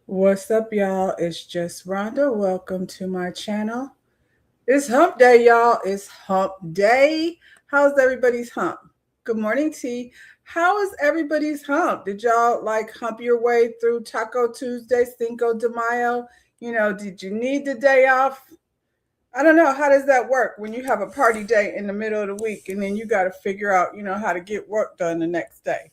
What's up, y'all? It's just Rhonda. Welcome to my channel. It's hump day, y'all. It's hump day. How's everybody's hump? Good morning, T. How is everybody's hump? Did y'all like hump your way through Taco Tuesday, Cinco de Mayo? Did you need the day off? I don't know. How does that work when you have a party day in the middle of the week and then you got to figure out, how to get work done the next day?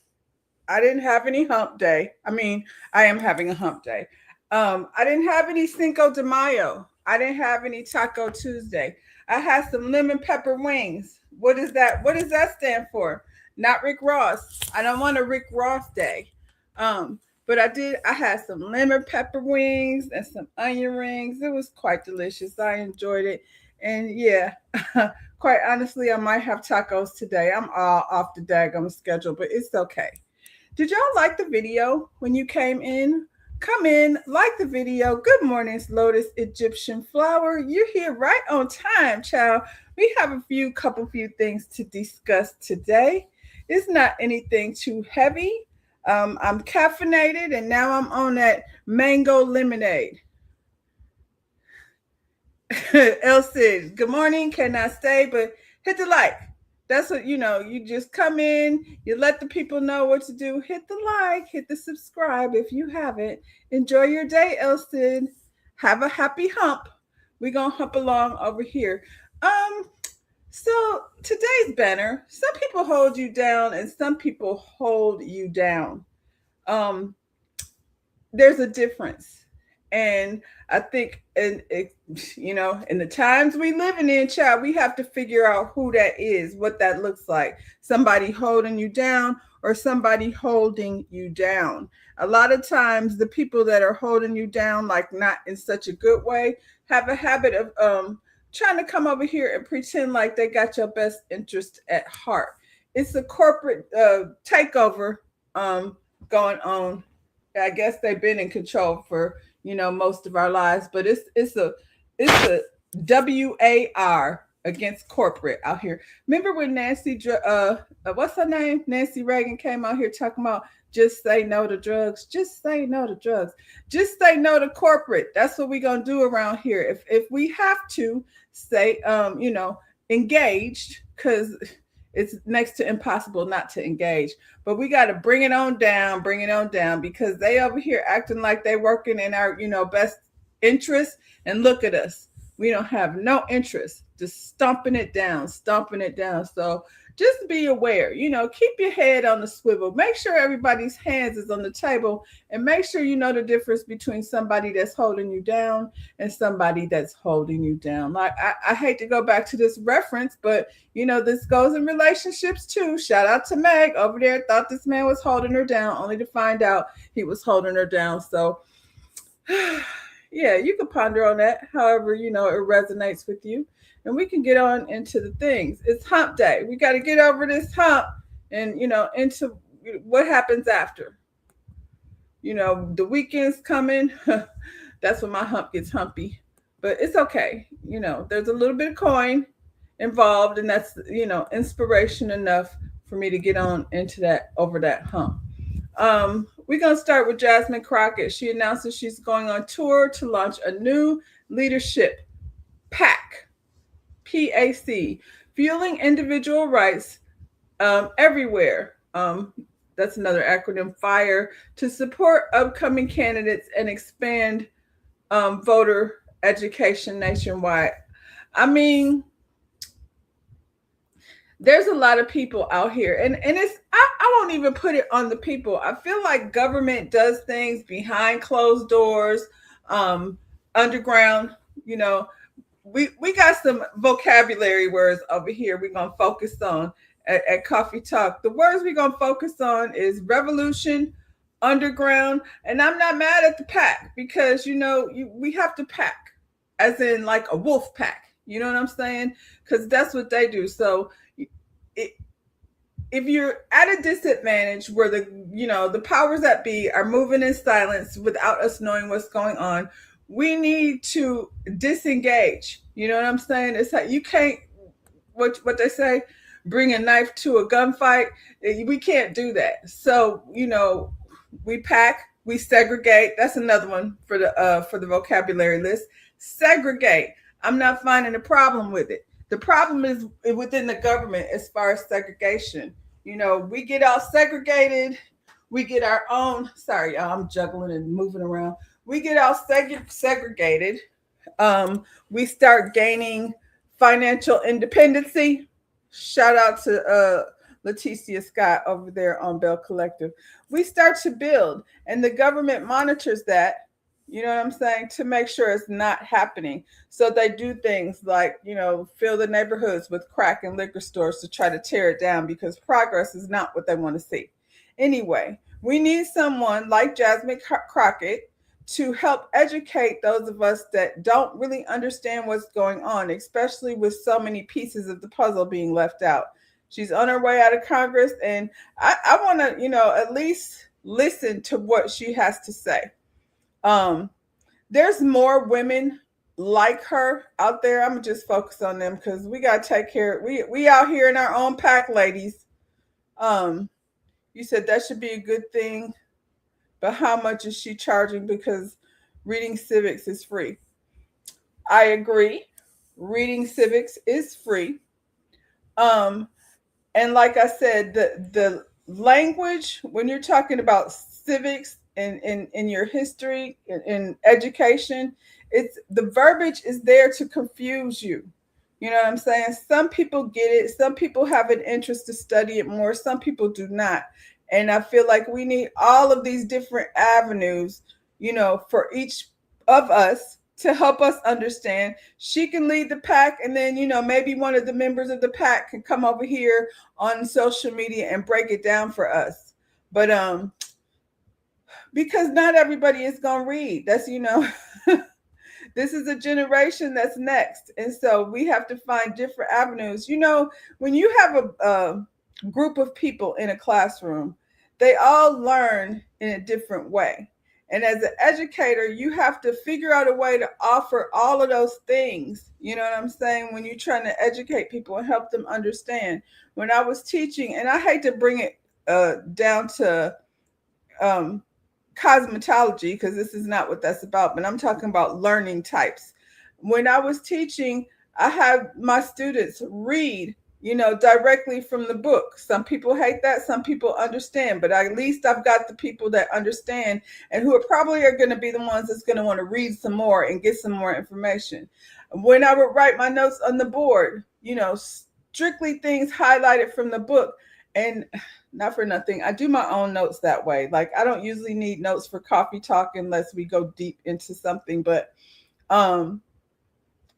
I didn't have any hump day. I am having a hump day. I didn't have any Cinco de Mayo. I didn't have any Taco Tuesday. I had some lemon pepper wings. What is that? What does that stand for? Not Rick Ross. I don't want a Rick Ross day. But I did. I had some lemon pepper wings and some onion rings. It was quite delicious. I enjoyed it. And yeah, quite honestly, I might have tacos today. I'm all off the daggum schedule, but it's okay. Did y'all like the video when you came in? Come in, like the video. Good morning, Lotus Egyptian Flower. You're here right on time, child. We have a few things to discuss today. It's not anything too heavy. I'm caffeinated and now I'm on that mango lemonade. Elsie, good morning. Cannot stay, but hit the like. That's what you just come in, you let the people know what to do. Hit the like, hit the subscribe if you haven't. Enjoy your day, Elston. Have a happy hump. We're gonna hump along over here. Um, so today's banner, some people hold you down and some people hold you down. Um, there's a difference. And I think in the times we living in, child, we have to figure out who that is, what that looks like. Somebody holding you down or somebody holding you down. A lot of times the people that are holding you down, like not in such a good way, have a habit of trying to come over here and pretend like they got your best interest at heart. It's a corporate takeover going on. I guess they've been in control for most of our lives, but it's a WAR against corporate out here. Remember when what's her name, Nancy Reagan came out here talking about just say no to drugs, just say no to drugs, just say no to corporate. That's what we're gonna do around here. If we have to say engaged, because it's next to impossible not to engage. But we got to bring it on down because they over here acting like they working in our, best interest. And look at us. We don't have no interest. Just stomping it down, stomping it down. So just be aware, keep your head on the swivel. Make sure everybody's hands is on the table and make sure you know the difference between somebody that's holding you down and somebody that's holding you down. Like I hate to go back to this reference, but this goes in relationships too. Shout out to Meg over there. Thought this man was holding her down, only to find out he was holding her down. So, yeah, you can ponder on that. However, it resonates with you, and we can get on into the things. It's hump day. We got to get over this hump, and into what happens after. The weekend's coming. That's when my hump gets humpy, but it's okay. There's a little bit of coin involved, and that's inspiration enough for me to get on into that over that hump. We're gonna start with Jasmine Crockett. She announces she's going on tour to launch a new leadership PAC, PAC, fueling individual rights everywhere. That's another acronym, FIRE, to support upcoming candidates and expand voter education nationwide. I mean, there's a lot of people out here, and I won't even put it on the people. I feel like government does things behind closed doors, underground. We got some vocabulary words over here we're gonna focus on at Coffee Talk. The words we're gonna focus on is revolution, underground, and I'm not mad at the pack because we have to pack, as in like a wolf pack. You know what I'm saying? Because that's what they do. So if you're at a disadvantage where the powers that be are moving in silence without us knowing what's going on, we need to disengage. You know what I'm saying? It's like you can't, what they say, bring a knife to a gunfight. We can't do that. So we pack, We segregate. That's another one for the vocabulary list. Segregate. I'm not finding a problem with it. The problem is within the government as far as segregation. You know, we get all segregated. We get our own. Sorry, y'all, I'm juggling and moving around. We get all segregated. We start gaining financial independency. Shout out to Leticia Scott over there on Bell Collective. We start to build, and the government monitors that. You know what I'm saying? To make sure it's not happening. So they do things like, you know, fill the neighborhoods with crack and liquor stores to try to tear it down because progress is not what they want to see. Anyway, we need someone like Jasmine Crockett to help educate those of us that don't really understand what's going on, especially with so many pieces of the puzzle being left out. She's on her way out of Congress, and I want to, you know, at least listen to what she has to say. There's more women like her out there. I'm gonna just focus on them because we gotta take care. We out here in our own pack, ladies. You said that should be a good thing, but how much is she charging? Because reading civics is free. I agree. Reading civics is free. And like I said, the language when you're talking about civics and in your history in education, it's the verbiage is there to confuse you. You know what I'm saying? Some people get it. Some people have an interest to study it more. Some people do not. And I feel like we need all of these different avenues, you know, for each of us to help us understand. She can lead the pack, and then, you know, maybe one of the members of the pack can come over here on social media and break it down for us. But because not everybody is going to read. That's, you know, this is a generation that's next. And so we have to find different avenues. You know, when you have a group of people in a classroom, they all learn in a different way. And as an educator, you have to figure out a way to offer all of those things. You know what I'm saying? When you're trying to educate people and help them understand. When I was teaching, and I hate to bring it down to cosmetology, because this is not what that's about, but I'm talking about learning types. When I was teaching, I had my students read, you know, directly from the book. Some people hate that, some people understand, but at least I've got the people that understand and who are probably going to be the ones that's going to want to read some more and get some more information. When I would write my notes on the board, you know, strictly things highlighted from the book. And not for nothing, I do my own notes that way. Like, I don't usually need notes for coffee talk unless we go deep into something. But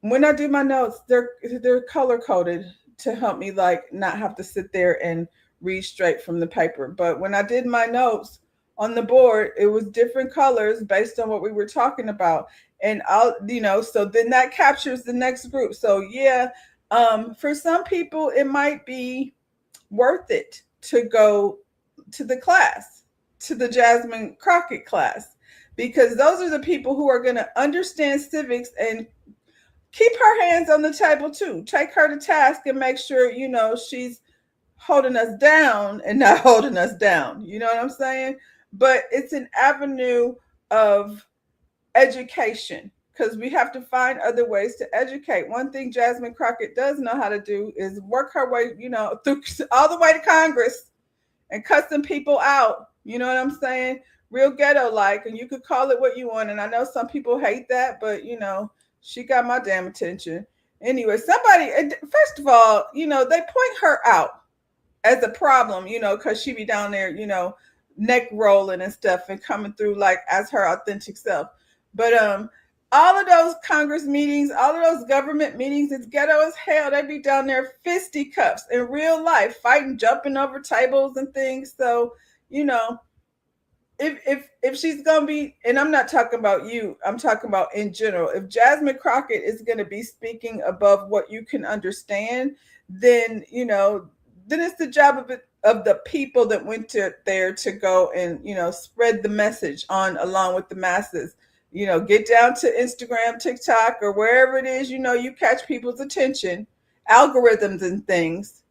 when I do my notes, they're color coded to help me, like, not have to sit there and read straight from the paper. But when I did my notes on the board, it was different colors based on what we were talking about. And I'll, you know, so then that captures the next group. So yeah, for some people, it might be worth it to go to the class, to the Jasmine Crockett class, because those are the people who are going to understand civics and keep her hands on the table too. Take her to task and make sure, you know, she's holding us down and not holding us down. You know what I'm saying? But it's an avenue of education, because we have to find other ways to educate. One thing Jasmine Crockett does know how to do is work her way, you know, through all the way to Congress and cut some people out. You know what I'm saying? Real ghetto like, and you could call it what you want. And I know some people hate that, but you know, she got my damn attention. Anyway, somebody, first of all, you know, they point her out as a problem, you know, because she be down there, you know, neck rolling and stuff and coming through like as her authentic self. But all of those Congress meetings, all of those government meetings, it's ghetto as hell. They be down there fisticuffs in real life, fighting, jumping over tables and things. So, you know, if she's gonna be, and I'm not talking about you, I'm talking about in general. If Jasmine Crockett is gonna be speaking above what you can understand, then you know, then it's the job of the people that went there to go and, you know, spread the message on along with the masses. You know, get down to Instagram, TikTok, or wherever it is, you know, you catch people's attention, algorithms and things.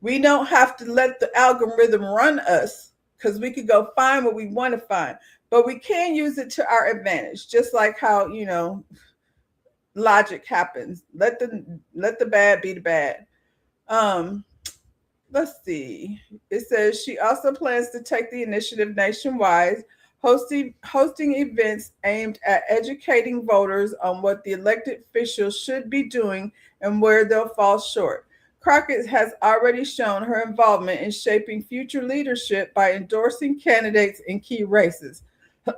We don't have to let the algorithm run us, because we could go find what we want to find, but we can use it to our advantage, just like how, logic happens. Let the bad be the bad. Let's see. It says she also plans to take the initiative nationwide, hosting events aimed at educating voters on what the elected officials should be doing and where they'll fall short. Crockett has already shown her involvement in shaping future leadership by endorsing candidates in key races.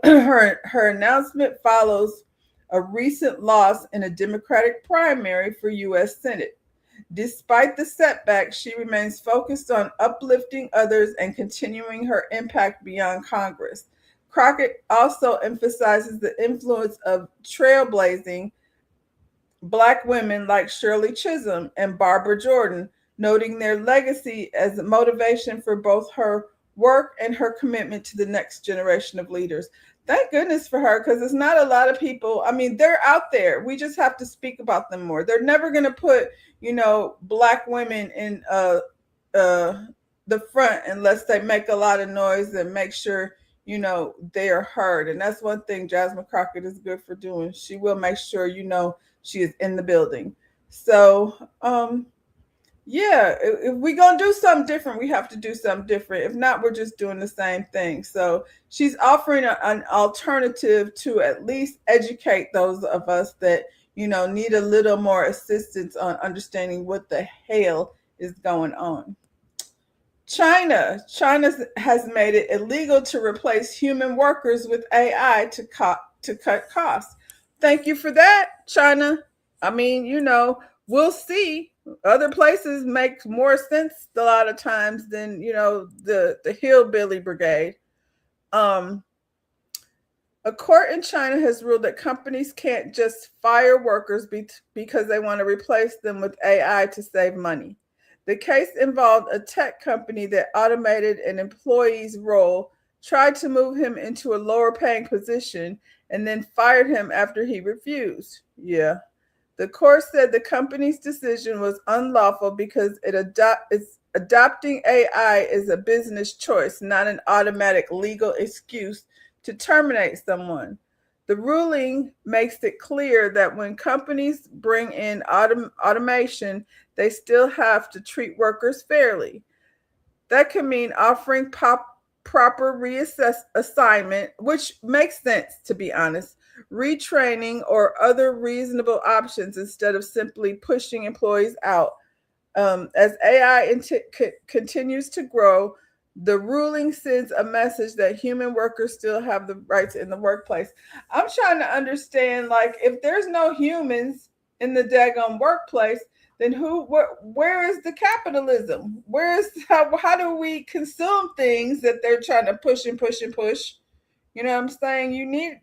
Her announcement follows a recent loss in a Democratic primary for U.S. Senate. Despite the setback, she remains focused on uplifting others and continuing her impact beyond Congress. Crockett also emphasizes the influence of trailblazing Black women like Shirley Chisholm and Barbara Jordan, noting their legacy as a motivation for both her work and her commitment to the next generation of leaders. Thank goodness for her, because it's not a lot of people. I mean, they're out there. We just have to speak about them more. They're never going to put, Black women in the front unless they make a lot of noise and make sure, they are heard. And that's one thing Jasmine Crockett is good for doing. She will make sure, she is in the building. So, if we're going to do something different, we have to do something different. If not, we're just doing the same thing. So she's offering an alternative to at least educate those of us that, need a little more assistance on understanding what the hell is going on. China has made it illegal to replace human workers with AI to cut costs. Thank you for that, China. I mean, we'll see. Other places make more sense a lot of times than, the hillbilly brigade. A court in China has ruled that companies can't just fire workers because they want to replace them with AI to save money. The case involved a tech company that automated an employee's role, tried to move him into a lower paying position, and then fired him after he refused. Yeah. The court said the company's decision was unlawful because it's adopting AI is a business choice, not an automatic legal excuse to terminate someone. The ruling makes it clear that when companies bring in automation, they still have to treat workers fairly. That could mean offering proper reassignment, which makes sense, to be honest, retraining, or other reasonable options instead of simply pushing employees out. As AI continues to grow, the ruling sends a message that human workers still have the rights in the workplace. I'm trying to understand, like, if there's no humans in the daggone workplace, then where is the capitalism? How do we consume things that they're trying to push and push and push? You know what I'm saying? You need,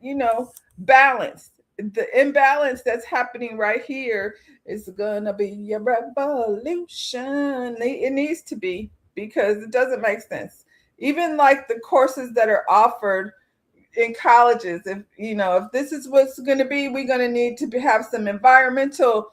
balance. The imbalance that's happening right here is gonna be a revolution. It needs to be, because it doesn't make sense. Even like the courses that are offered in colleges, if this is what's going to be, we're going to need to have some environmental,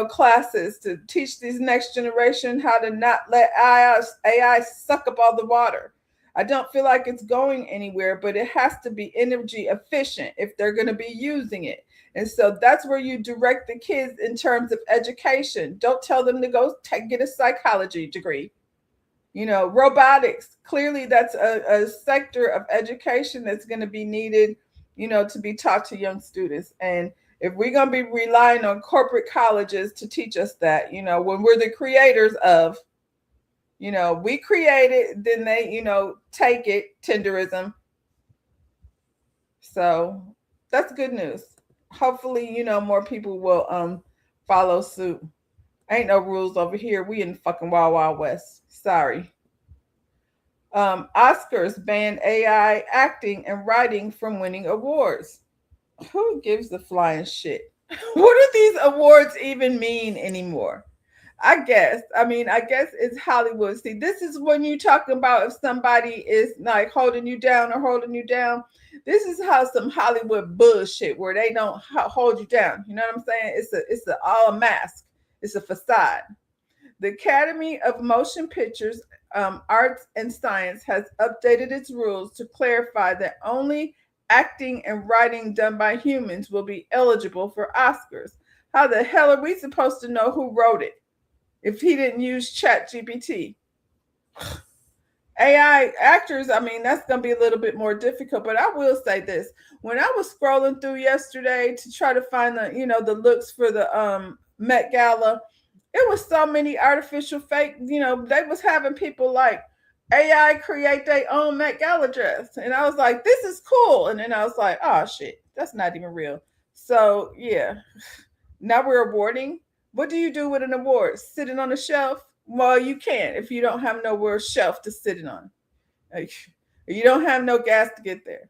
classes to teach this next generation how to not let AI suck up all the water. I don't feel like it's going anywhere, but it has to be energy efficient if they're going to be using it. And so that's where you direct the kids in terms of education. Don't tell them to go get a psychology degree. Robotics, clearly that's a sector of education that's going to be needed, to be taught to young students. And if we're going to be relying on corporate colleges to teach us that, when we're the creators of, we create it, then they, take it, tenderism. So that's good news. Hopefully, more people will follow suit. Ain't no rules over here. We in fucking Wild Wild West. Sorry. Oscars ban AI acting and writing from winning awards. Who gives a flying shit? What do these awards even mean anymore? I guess it's Hollywood. See, this is when you talk about if somebody is like holding you down. This is how some Hollywood bullshit where they don't hold you down. You know what I'm saying? It's all a mask. It's a facade. The Academy of Motion Pictures, Arts and Science has updated its rules to clarify that only acting and writing done by humans will be eligible for Oscars. How the hell are we supposed to know who wrote it if he didn't use Chat GPT? AI actors, I mean, that's going to be a little bit more difficult, but I will say this. When I was scrolling through yesterday to try to find the looks for the Met Gala, it was so many artificial fake, they was having people like AI create their own Met Gala dress. And I was like, this is cool. And then I was like, oh shit, that's not even real. So yeah, now we're awarding. What do you do with an award? Sitting on a shelf? Well, you can't if you don't have nowhere shelf to sit it on. Like, you don't have no gas to get there.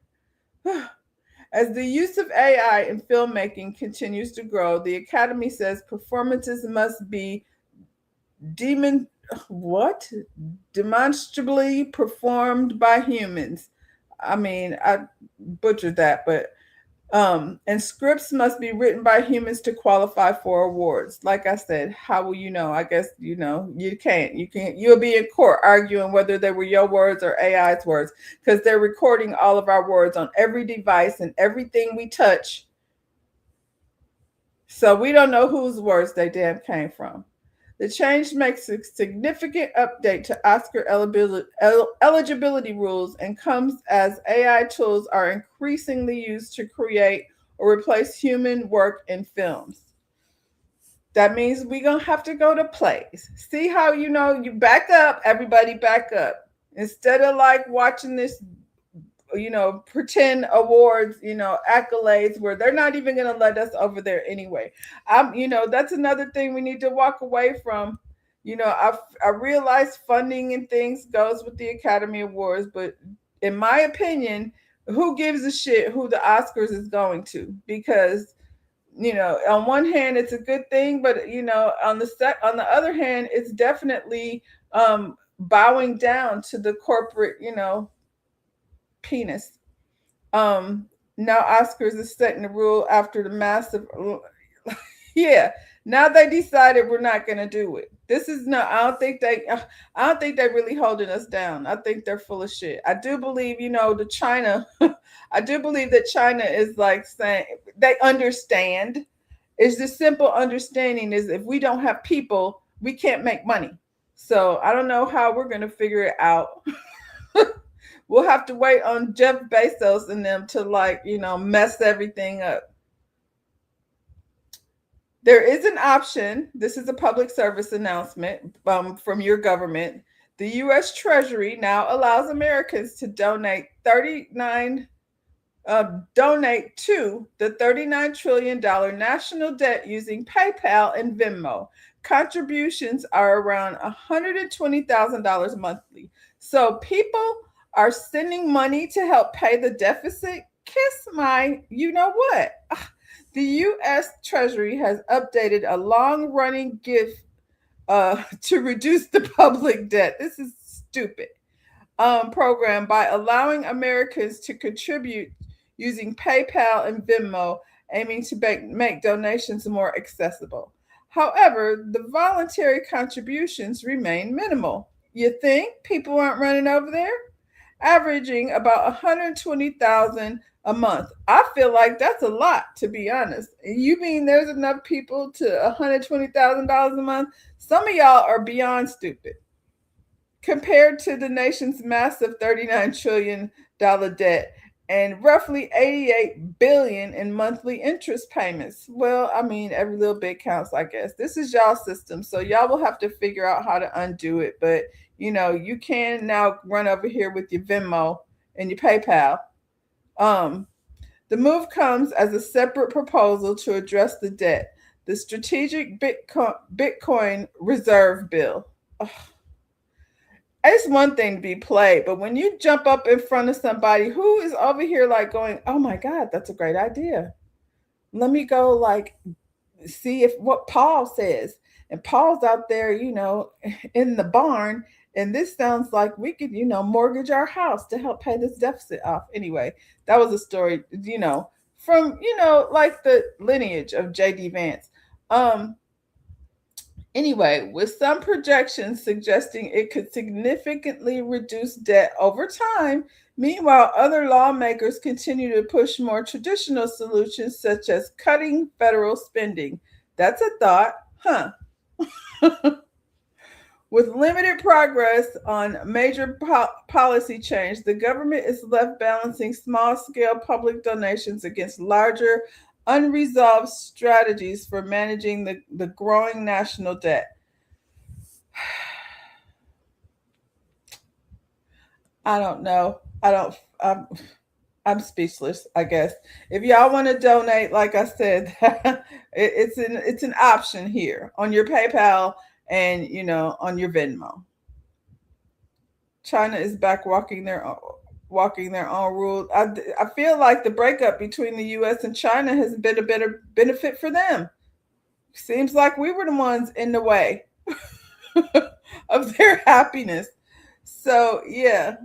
As the use of AI in filmmaking continues to grow, the Academy says performances must be demonstrably performed by humans. I mean, I butchered that, but and scripts must be written by humans to qualify for awards. Like I said, how will you know? I guess you can't. You'll be in court arguing whether they were your words or AI's words, because they're recording all of our words on every device and everything we touch. So we don't know whose words they damn came from. The change makes a significant update to Oscar eligibility rules and comes as AI tools are increasingly used to create or replace human work in films. That means we're going to have to go to plays. See how, you back up, everybody back up. Instead of like watching this pretend awards, accolades where they're not even going to let us over there anyway. That's another thing we need to walk away from. I realize funding and things goes with the Academy Awards, but in my opinion, who gives a shit who the Oscars is going to? Because on one hand it's a good thing, but on the other hand, it's definitely bowing down to the corporate, penis. Now Oscars is setting the rule after the massive yeah. Now they decided we're not gonna do it. This is not I don't think they're really holding us down. I think they're full of shit. I do believe, the China I do believe that China is like saying they understand. It's the simple understanding is if we don't have people, we can't make money. So I don't know how we're gonna figure it out. We'll have to wait on Jeff Bezos and them to mess everything up. There is an option. This is a public service announcement from your government. The U.S. Treasury now allows Americans to donate to the $39 trillion national debt using PayPal and Venmo. Contributions are around $120,000 monthly. So people are sending money to help pay the deficit. Kiss my, what? The U.S. Treasury has updated a long-running gift to reduce the public debt. This is stupid. Program by allowing Americans to contribute using PayPal and Venmo, aiming to make donations more accessible. However, the voluntary contributions remain minimal. You think people aren't running over there? Averaging about 120,000 a month. I feel like that's a lot, to be honest. You mean there's enough people to $120,000 a month? Some of y'all are beyond stupid. Compared to the nation's massive $39 trillion debt and roughly $88 billion in monthly interest payments. Well, I mean, every little bit counts, I guess. This is y'all's system, so y'all will have to figure out how to undo it. But you can now run over here with your Venmo and your PayPal. The move comes as a separate proposal to address the debt, the Strategic Bitcoin Reserve Bill. Ugh. It's one thing to be played, but when you jump up in front of somebody who is over here like going, oh my God, that's a great idea. Let me go see if what Paul says. And Paul's out there, in the barn. And this sounds like we could, mortgage our house to help pay this deficit off. Anyway, that was a story, from, like the lineage of J.D. Vance. Anyway, with some projections suggesting it could significantly reduce debt over time. Meanwhile, other lawmakers continue to push more traditional solutions such as cutting federal spending. That's a thought, huh? With limited progress on major policy change, the government is left balancing small scale public donations against larger, unresolved strategies for managing the growing national debt. I don't know. I'm speechless, I guess. If y'all want to donate, like I said, it's an option here on your PayPal and on your Venmo. China is back walking their own rules. I feel like the breakup between the U.S. and China has been a better benefit for them. Seems like we were the ones in the way of their happiness. So yeah,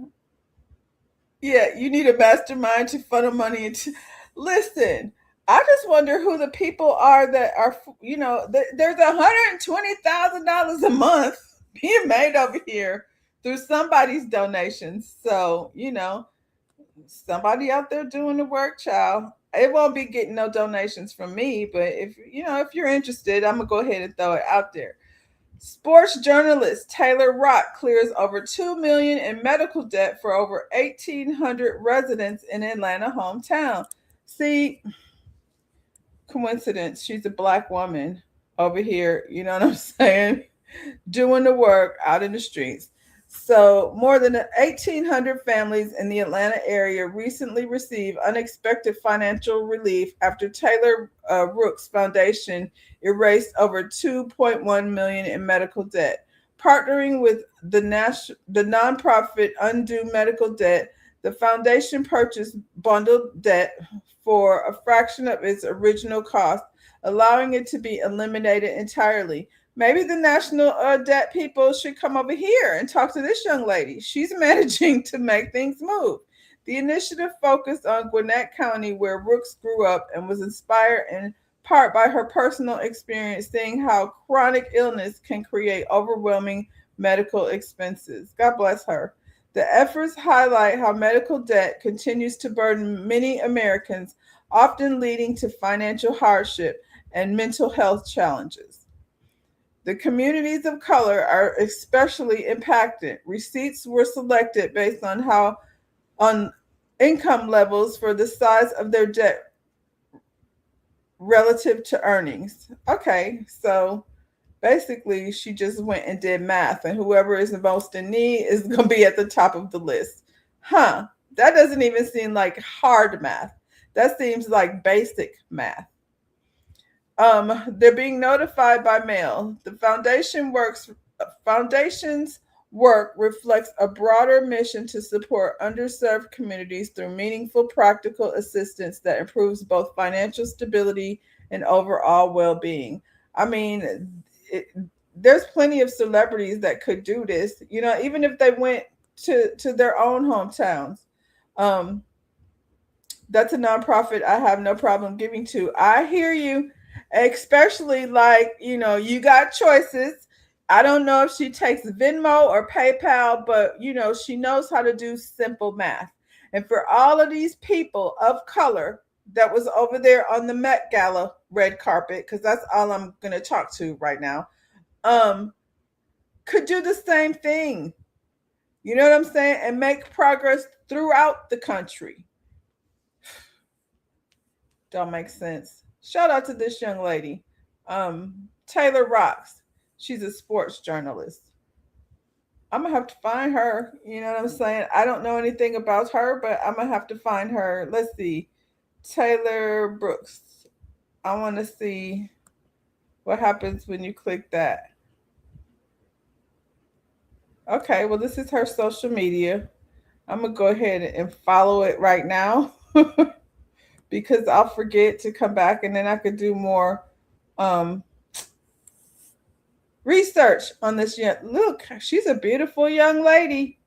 you need a mastermind to funnel money into. Listen, I just wonder who the people are that are. There's $120,000 a month being made over here through somebody's donations. So somebody out there doing the work, child. It won't be getting no donations from me, but if you're interested, I'm gonna go ahead and throw it out there. Sports journalist Taylor Rock clears over $2 million in medical debt for over 1,800 residents in Atlanta hometown. See, coincidence. She's a black woman over here. You know what I'm saying? Doing the work out in the streets. So, more than 1,800 families in the Atlanta area recently received unexpected financial relief after Taylor Rooks Foundation erased over $2.1 million in medical debt. Partnering with the nonprofit Undo Medical Debt, the foundation purchased bundled debt for a fraction of its original cost, allowing it to be eliminated entirely. Maybe the national debt people should come over here and talk to this young lady. She's managing to make things move. The initiative focused on Gwinnett County, where Rooks grew up, and was inspired in part by her personal experience seeing how chronic illness can create overwhelming medical expenses. God bless her. The efforts highlight how medical debt continues to burden many Americans, often leading to financial hardship and mental health challenges. The communities of color are especially impacted. Receipts were selected based on income levels for the size of their debt relative to earnings. Okay, so basically she just went and did math, and whoever is the most in need is going to be at the top of the list. Huh? That doesn't even seem like hard math. That seems like basic math. They're being notified by mail. The foundation's work reflects a broader mission to support underserved communities through meaningful practical assistance that improves both financial stability and overall well-being. I mean, it, there's plenty of celebrities that could do this. Even if they went to their own hometowns. Um, that's a nonprofit I have no problem giving to. I hear you, especially like, you got choices. I don't know if she takes Venmo or PayPal, but she knows how to do simple math. And for all of these people of color that was over there on the Met Gala red carpet, because that's all I'm going to talk to right now, could do the same thing. You know what I'm saying? And make progress throughout the country. Don't make sense. Shout out to this young lady, Taylor Rocks. She's a sports journalist. I'm gonna have to find her. You know what I'm saying? I don't know anything about her, but I'm gonna have to find her. Let's see, Taylor Brooks. I want to see what happens when you click that. Okay, well, this is her social media. I'm gonna go ahead and follow it right now. Because I'll forget to come back and then I could do more um, research on this. Look, she's a beautiful young lady.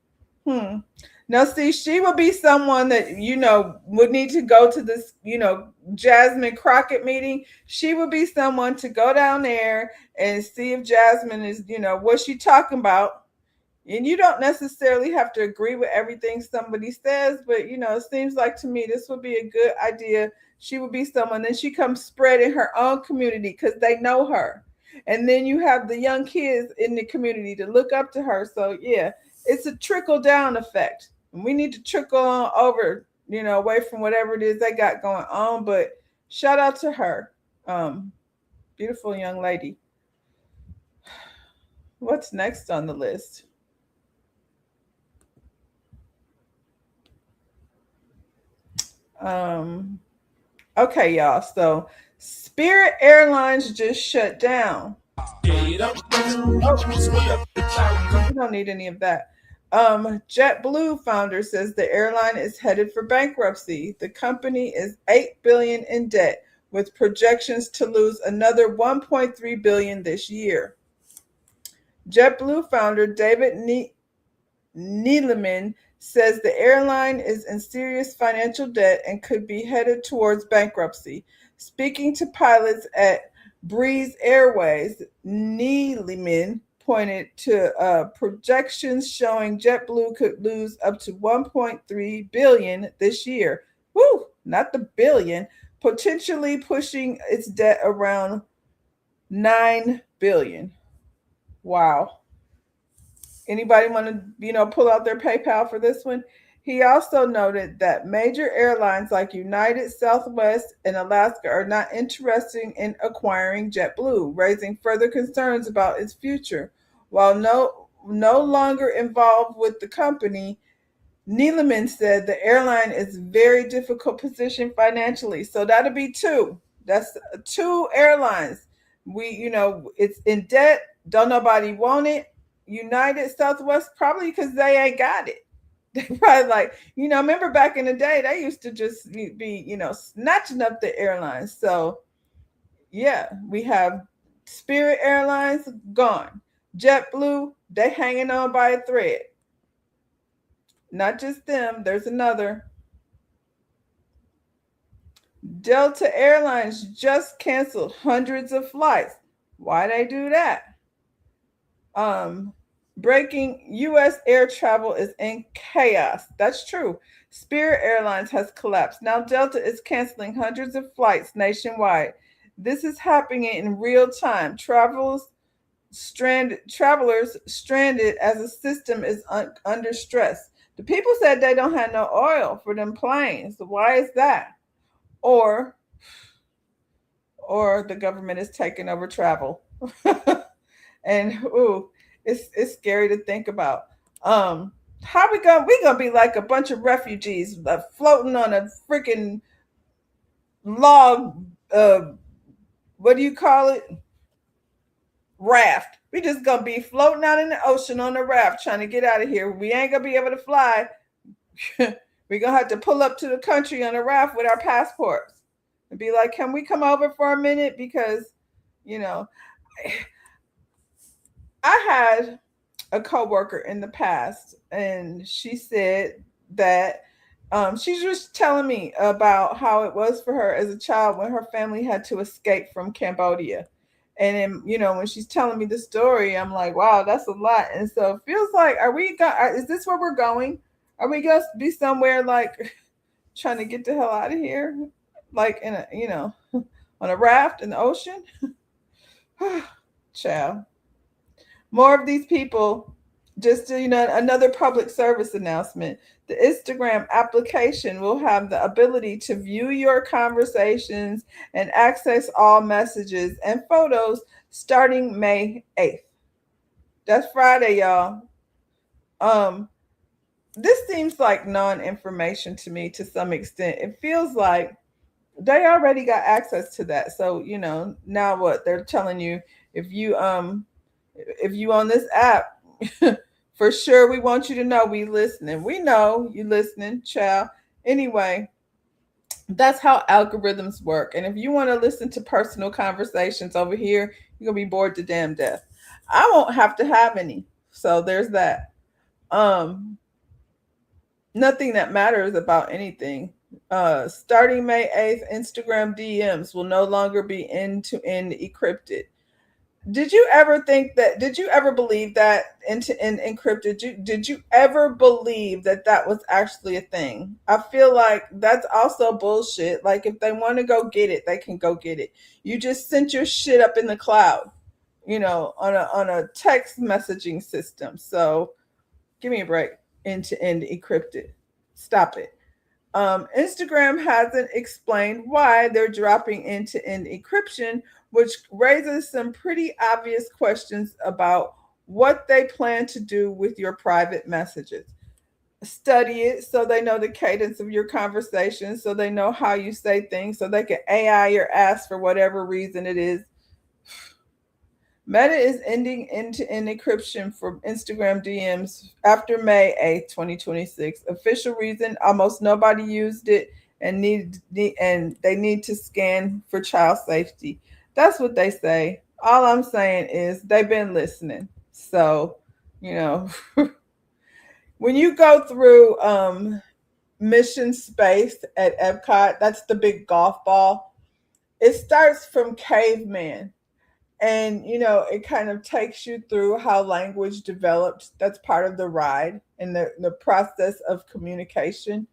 Hmm. Now, see, she would be someone that, would need to go to this, Jasmine Crockett meeting. She would be someone to go down there and see if Jasmine is, what she talking about. And you don't necessarily have to agree with everything somebody says, but, it seems like to me this would be a good idea. She would be someone, then she comes spread in her own community because they know her. And then you have the young kids in the community to look up to her. So, yeah, it's a trickle down effect. We need to trickle on over, away from whatever it is they got going on. But shout out to her. Beautiful young lady. What's next on the list? Okay, y'all. So Spirit Airlines just shut down. We don't need any of that. JetBlue founder says the airline is headed for bankruptcy. The company is $8 billion in debt, with projections to lose another $1.3 billion this year. JetBlue founder David Neeleman says the airline is in serious financial debt and could be headed towards bankruptcy. Speaking to pilots at Breeze Airways, Neeleman pointed to projections showing JetBlue could lose up to $1.3 billion this year. Woo, not the billion, potentially pushing its debt around $9 billion. Wow. Anybody want to, pull out their PayPal for this one? He also noted that major airlines like United, Southwest, and Alaska are not interested in acquiring JetBlue, raising further concerns about its future. While no longer involved with the company, Neeleman said the airline is in very difficult position financially. So that'll be two. That's two airlines. It's in debt. Don't nobody want it. United, Southwest, probably because they ain't got it. They probably like, remember back in the day, they used to just be, snatching up the airlines. So, yeah, we have Spirit Airlines gone. JetBlue, they hanging on by a thread. Not just them, there's another. Delta Airlines just canceled hundreds of flights. Why they do that? Breaking U.S. air travel is in chaos. That's true. Spirit Airlines has collapsed. Now Delta is canceling hundreds of flights nationwide. This is happening in real time. Travelers stranded as the system is under stress. The people said they don't have no oil for them planes. So why is that? Or the government is taking over travel. And it's scary to think about. How we gonna be like a bunch of refugees floating on a freaking log, what do you call it, raft. We just gonna be floating out in the ocean on a raft trying to get out of here. We ain't gonna be able to fly. We're gonna have to pull up to the country on a raft with our passports and be like, can we come over for a minute? Because I had a coworker in the past, and she said that she was telling me about how it was for her as a child when her family had to escape from Cambodia. And then, when she's telling me the story, I'm like, wow, that's a lot. And so it feels like, is this where we're going? Are we going to be somewhere like trying to get the hell out of here? Like in a, on a raft in the ocean? Child. More of these people. Just another public service announcement. The Instagram application will have the ability to view your conversations and access all messages and photos starting May 8th. That's Friday, y'all. This seems like non-information to me to some extent. It feels like they already got access to that. So, now what? They're telling you if you on this app, for sure, we want you to know we listening. We know you listening, child. Anyway, that's how algorithms work. And if you want to listen to personal conversations over here, you're going to be bored to damn death. I won't have to have any. So there's that. Nothing that matters about anything. Starting May 8th, Instagram DMs will no longer be end-to-end encrypted. Did you ever believe that end-to-end encrypted? Did you ever believe that that was actually a thing? I feel like that's also bullshit. Like if they want to go get it, they can go get it. You just sent your shit up in the cloud, on a text messaging system. So give me a break. End-to-end encrypted. Stop it. Instagram hasn't explained why they're dropping end-to-end encryption, which raises some pretty obvious questions about what they plan to do with your private messages. Study it so they know the cadence of your conversation, so they know how you say things, so they can AI your ass for whatever reason it is. Meta is ending end-to-end encryption for Instagram DMs after May 8th, 2026. Official reason: almost nobody used it and they need to scan for child safety. That's what they say. All I'm saying is they've been listening. So, you know, when you go through Mission Space at Epcot, that's the big golf ball. It starts from caveman, and it kind of takes you through how language developed. That's part of the ride and the process of communication.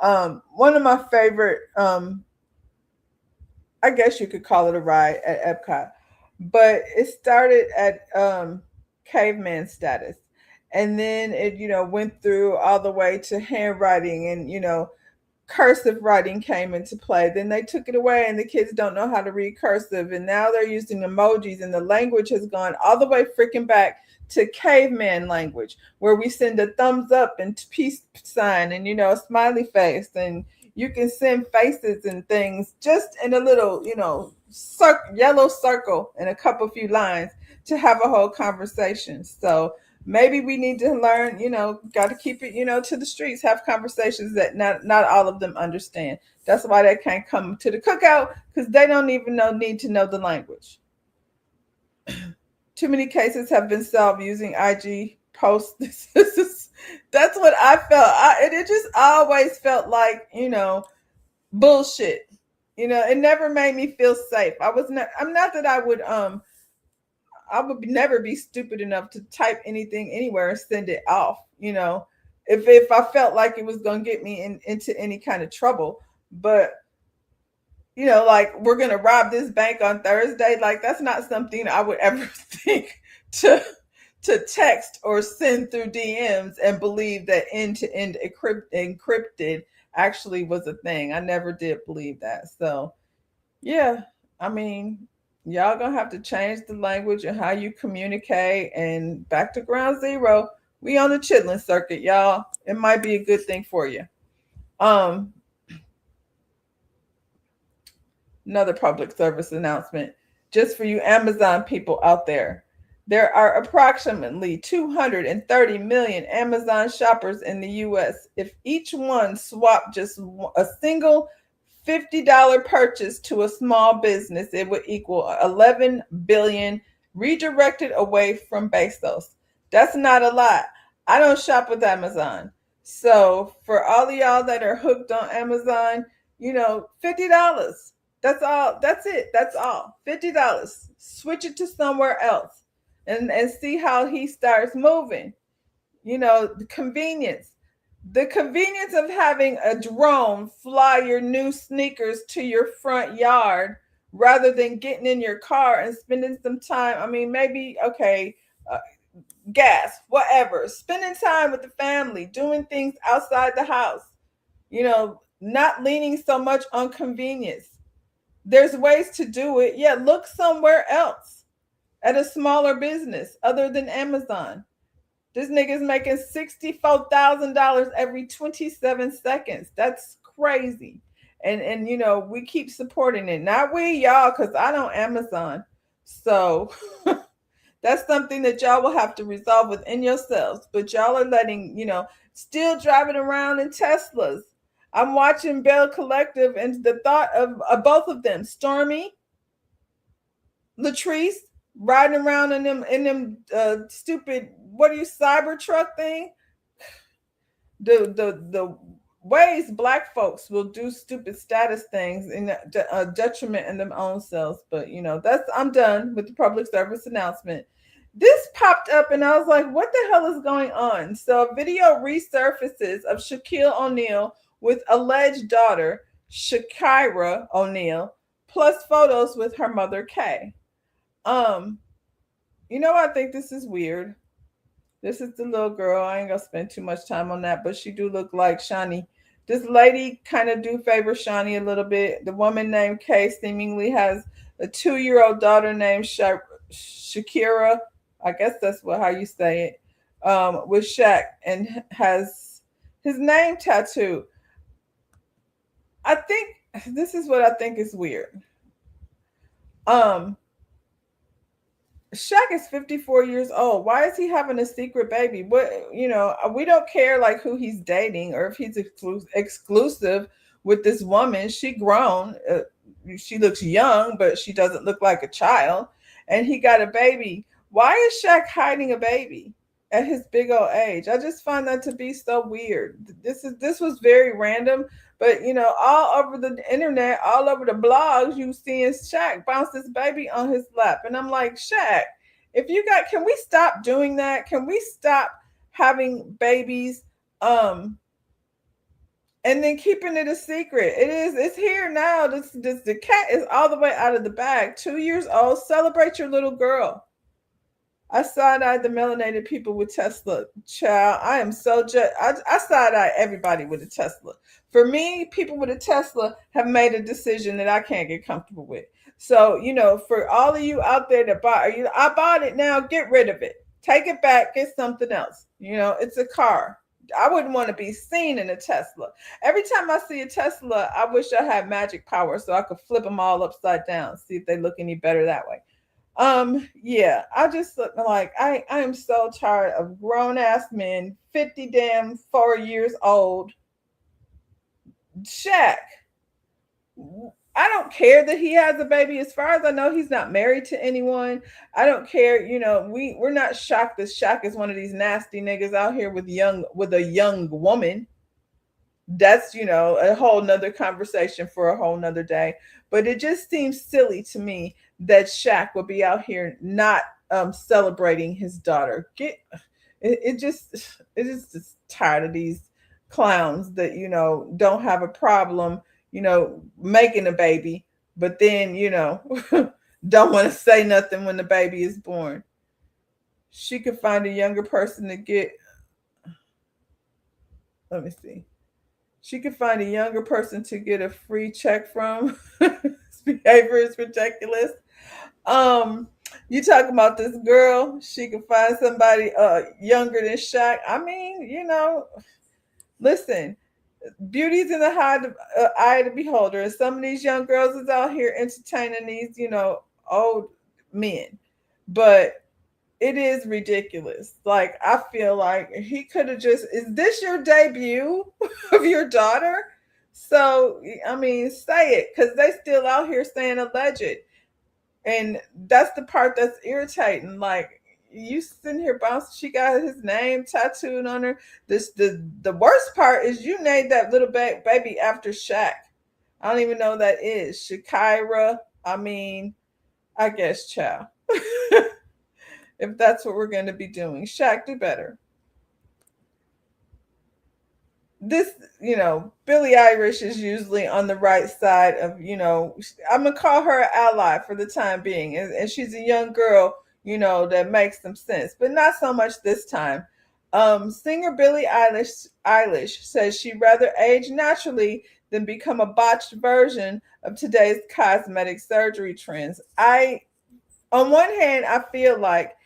One of my favorite, I guess you could call it a ride at Epcot, but it started at caveman status, and then it went through all the way to handwriting, and cursive writing came into play. Then they took it away, and the kids don't know how to read cursive. And now they're using emojis, and the language has gone all the way freaking back to caveman language, where we send a thumbs up and peace sign and a smiley face, and you can send faces and things just in a little yellow circle and a couple few lines to have a whole conversation. So maybe we need to learn, got to keep it, to the streets, have conversations that not all of them understand. That's why they can't come to the cookout, because they don't even need to know the language. Too many cases have been solved using IG posts. That's what I felt. It just always felt like, bullshit. It never made me feel safe. I'm not that I would never be stupid enough to type anything anywhere and send it off. If I felt like it was going to get me into any kind of trouble. But like, we're going to rob this bank on Thursday. Like, that's not something I would ever think to text or send through DMs and believe that end-to-end encrypted actually was a thing. I never did believe that. So yeah, I mean, y'all gonna have to change the language and how you communicate, and back to ground zero. We on the chitlin circuit, y'all. It might be a good thing for you. Um, Another public service announcement just for you Amazon people out there. There are approximately 230 million Amazon shoppers in the US. If each one swapped just a single $50 purchase to a small business, it would equal 11 billion redirected away from Bezos. That's not a lot. I don't shop with Amazon. So for all of y'all that are hooked on Amazon, $50. That's all. That's it. That's all. $50. Switch it to somewhere else and see how he starts moving. The convenience. The convenience of having a drone fly your new sneakers to your front yard rather than getting in your car and spending some time. I mean, maybe, okay, uh, gas, whatever. Spending time with the family, doing things outside the house, not leaning so much on convenience. There's ways to do it. Yeah, look somewhere else at a smaller business other than Amazon. This nigga's making $64,000 every 27 seconds. That's crazy. And we keep supporting it. Not we, y'all, because I don't Amazon. So that's something that y'all will have to resolve within yourselves. But y'all are letting, still driving around in Teslas. I'm watching Bell Collective, and the thought of both of them, Stormy, Latrice, riding around in them stupid, what are you, cyber truck thing? the ways Black folks will do stupid status things in detriment in their own selves. But that's I'm done with the public service announcement. This popped up and I was like, what the hell is going on? So a video resurfaces of Shaquille O'Neal with alleged daughter Shakira O'Neal, plus photos with her mother Kay. Um, I think this is weird. This is the little girl. I ain't gonna spend too much time on that, but she do look like Shawnee. This lady kind of do favor Shawnee a little bit. The woman named Kay seemingly has a 2-year-old daughter named Shakira. I guess that's how you say it. With Shaq, and has his name tattooed. I think this is what I think is weird. Um, Shaq is 54 years old. Why is he having a secret baby? We don't care like who he's dating or if he's exclusive with this woman. She grown. She looks young, but she doesn't look like a child. And he got a baby. Why is Shaq hiding a baby at his big old age? I just find that to be so weird. This was very random, but all over the internet, all over the blogs, you seeing Shaq bounce this baby on his lap, and I'm like, Shaq, can we stop doing that? Can we stop having babies? And then keeping it a secret. It's here now. The cat is all the way out of the bag. 2 years old. Celebrate your little girl. I side-eyed the melanated people with Tesla. Child, I am so I side-eye everybody with a Tesla. For me, people with a Tesla have made a decision that I can't get comfortable with. So, for all of you out there that I bought it now, get rid of it. Take it back, get something else. It's a car. I wouldn't want to be seen in a Tesla. Every time I see a Tesla, I wish I had magic power so I could flip them all upside down, see if they look any better that way. Yeah, I just look like I am so tired of grown ass men, 4 years old. Shaq, I don't care that he has a baby. As far as I know, he's not married to anyone. I don't care. We're not shocked that Shaq is one of these nasty niggas out here with a young woman. That's a whole nother conversation for a whole nother day. But it just seems silly to me that Shaq will be out here not celebrating his daughter. It's just tired of these clowns that don't have a problem making a baby, but then don't want to say nothing when the baby is born. She could find a younger person to get. Let me see. She could find a younger person to get a free check from. This behavior is ridiculous. You talking about this girl? She could find somebody younger than Shaq. I mean, listen, beauty's in the eye of the beholder. And some of these young girls is out here entertaining these, old men. But it is ridiculous. Like, I feel like he could have is this your debut of your daughter? So, I mean, say it, because they still out here saying alleged. And that's the part that's irritating. Like, you sitting here bouncing, she got his name tattooed on her. The worst part is you named that little baby after Shaq. I don't even know who that is. Shakira. I mean, I guess child. If that's what we're going to be doing. Shaq, do better. This, Billie Eilish is usually on the right side of, I'm going to call her an ally for the time being. And she's a young girl, that makes some sense, but not so much this time. Singer Billie Eilish says she'd rather age naturally than become a botched version of today's cosmetic surgery trends. On one hand, I feel like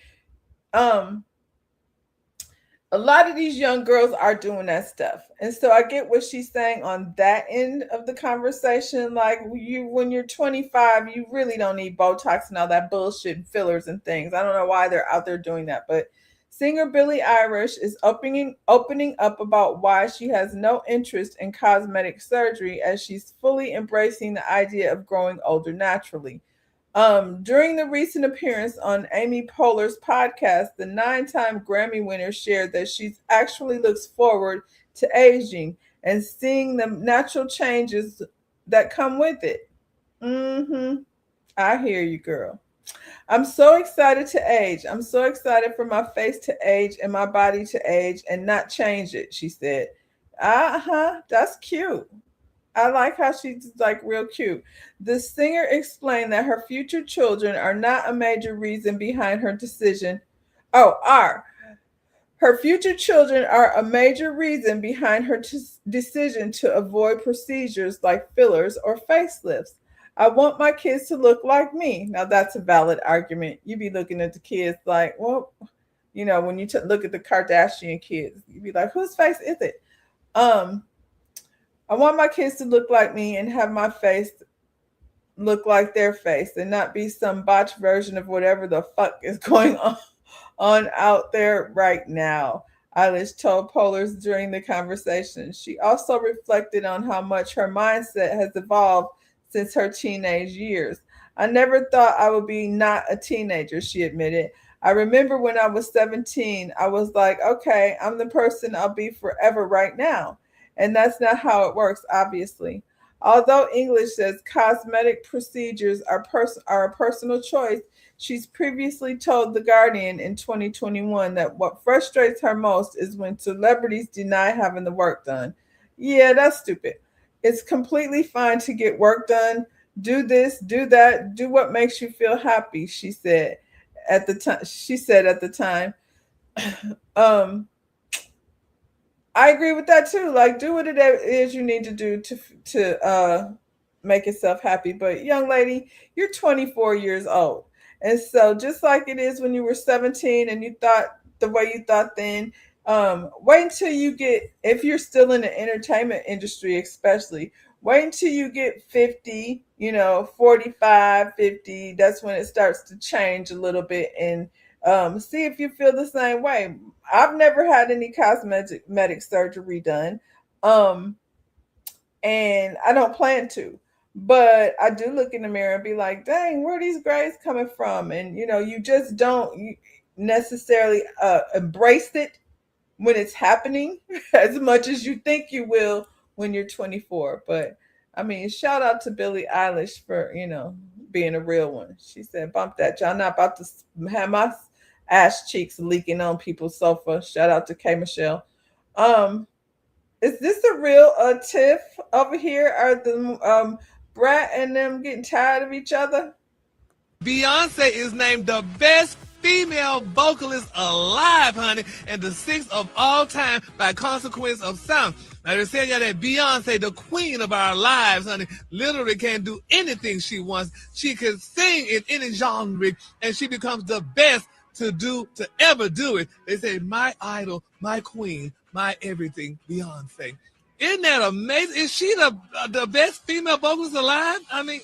a lot of these young girls are doing that stuff. And so I get what she's saying on that end of the conversation. Like, when you're 25, you really don't need Botox and all that bullshit and fillers and things. I don't know why they're out there doing that. But singer Billie Eilish is opening up about why she has no interest in cosmetic surgery, as she's fully embracing the idea of growing older naturally. During the recent appearance on Amy Poehler's podcast, the 9-time Grammy winner shared that she actually looks forward to aging and seeing the natural changes that come with it. I hear you, girl. I'm so excited to age. I'm so excited for my face to age and my body to age and not change it, she said. That's cute. I like how she's like real cute. The singer explained that her future children are not a major reason behind her decision. Her future children are a major reason behind her decision to avoid procedures like fillers or facelifts. I want my kids to look like me. Now, that's a valid argument. You be looking at the kids like, well, when you look at the Kardashian kids, you be like, whose face is it? I want my kids to look like me and have my face look like their face and not be some botched version of whatever the fuck is going on out there right now, Eilish told Pollers during the conversation. She also reflected on how much her mindset has evolved since her teenage years. I never thought I would be not a teenager, she admitted. I remember when I was 17, I was like, okay, I'm the person I'll be forever right now. And that's not how it works, obviously. Although English says cosmetic procedures are a personal choice, she's previously told The Guardian in 2021 that what frustrates her most is when celebrities deny having the work done. Yeah, that's stupid. It's completely fine to get work done. Do this, do that, do what makes you feel happy, she said at the time. I agree with that too. Like, do what it is you need to do to make yourself happy. But young lady, you're 24 years old. And so just like it is when you were 17 and you thought the way you thought then, wait until you get, if you're still in the entertainment industry, especially, wait until you get 50, 45, 50. That's when it starts to change a little bit, and see if you feel the same way. I've never had any cosmetic surgery done. And I don't plan to. But I do look in the mirror and be like, dang, where are these grays coming from? And, you just don't necessarily embrace it when it's happening as much as you think you will when you're 24. But, I mean, shout out to Billie Eilish for, being a real one. She said, bump that. Y'all not about to have my ass cheeks leaking on people's sofa. Shout out to K. Michelle. Is this a real tiff over here? Are the Brat and them getting tired of each other? Beyonce is named the best female vocalist alive, honey, and the 6th of all time by consequence of sound. Now, they're saying that Beyonce, the queen of our lives, honey, literally can do anything she wants. She can sing in any genre, and she becomes the best to ever do it. They say, my idol, my queen, my everything, Beyonce. Isn't that amazing? Is she the best female vocalist alive? I mean,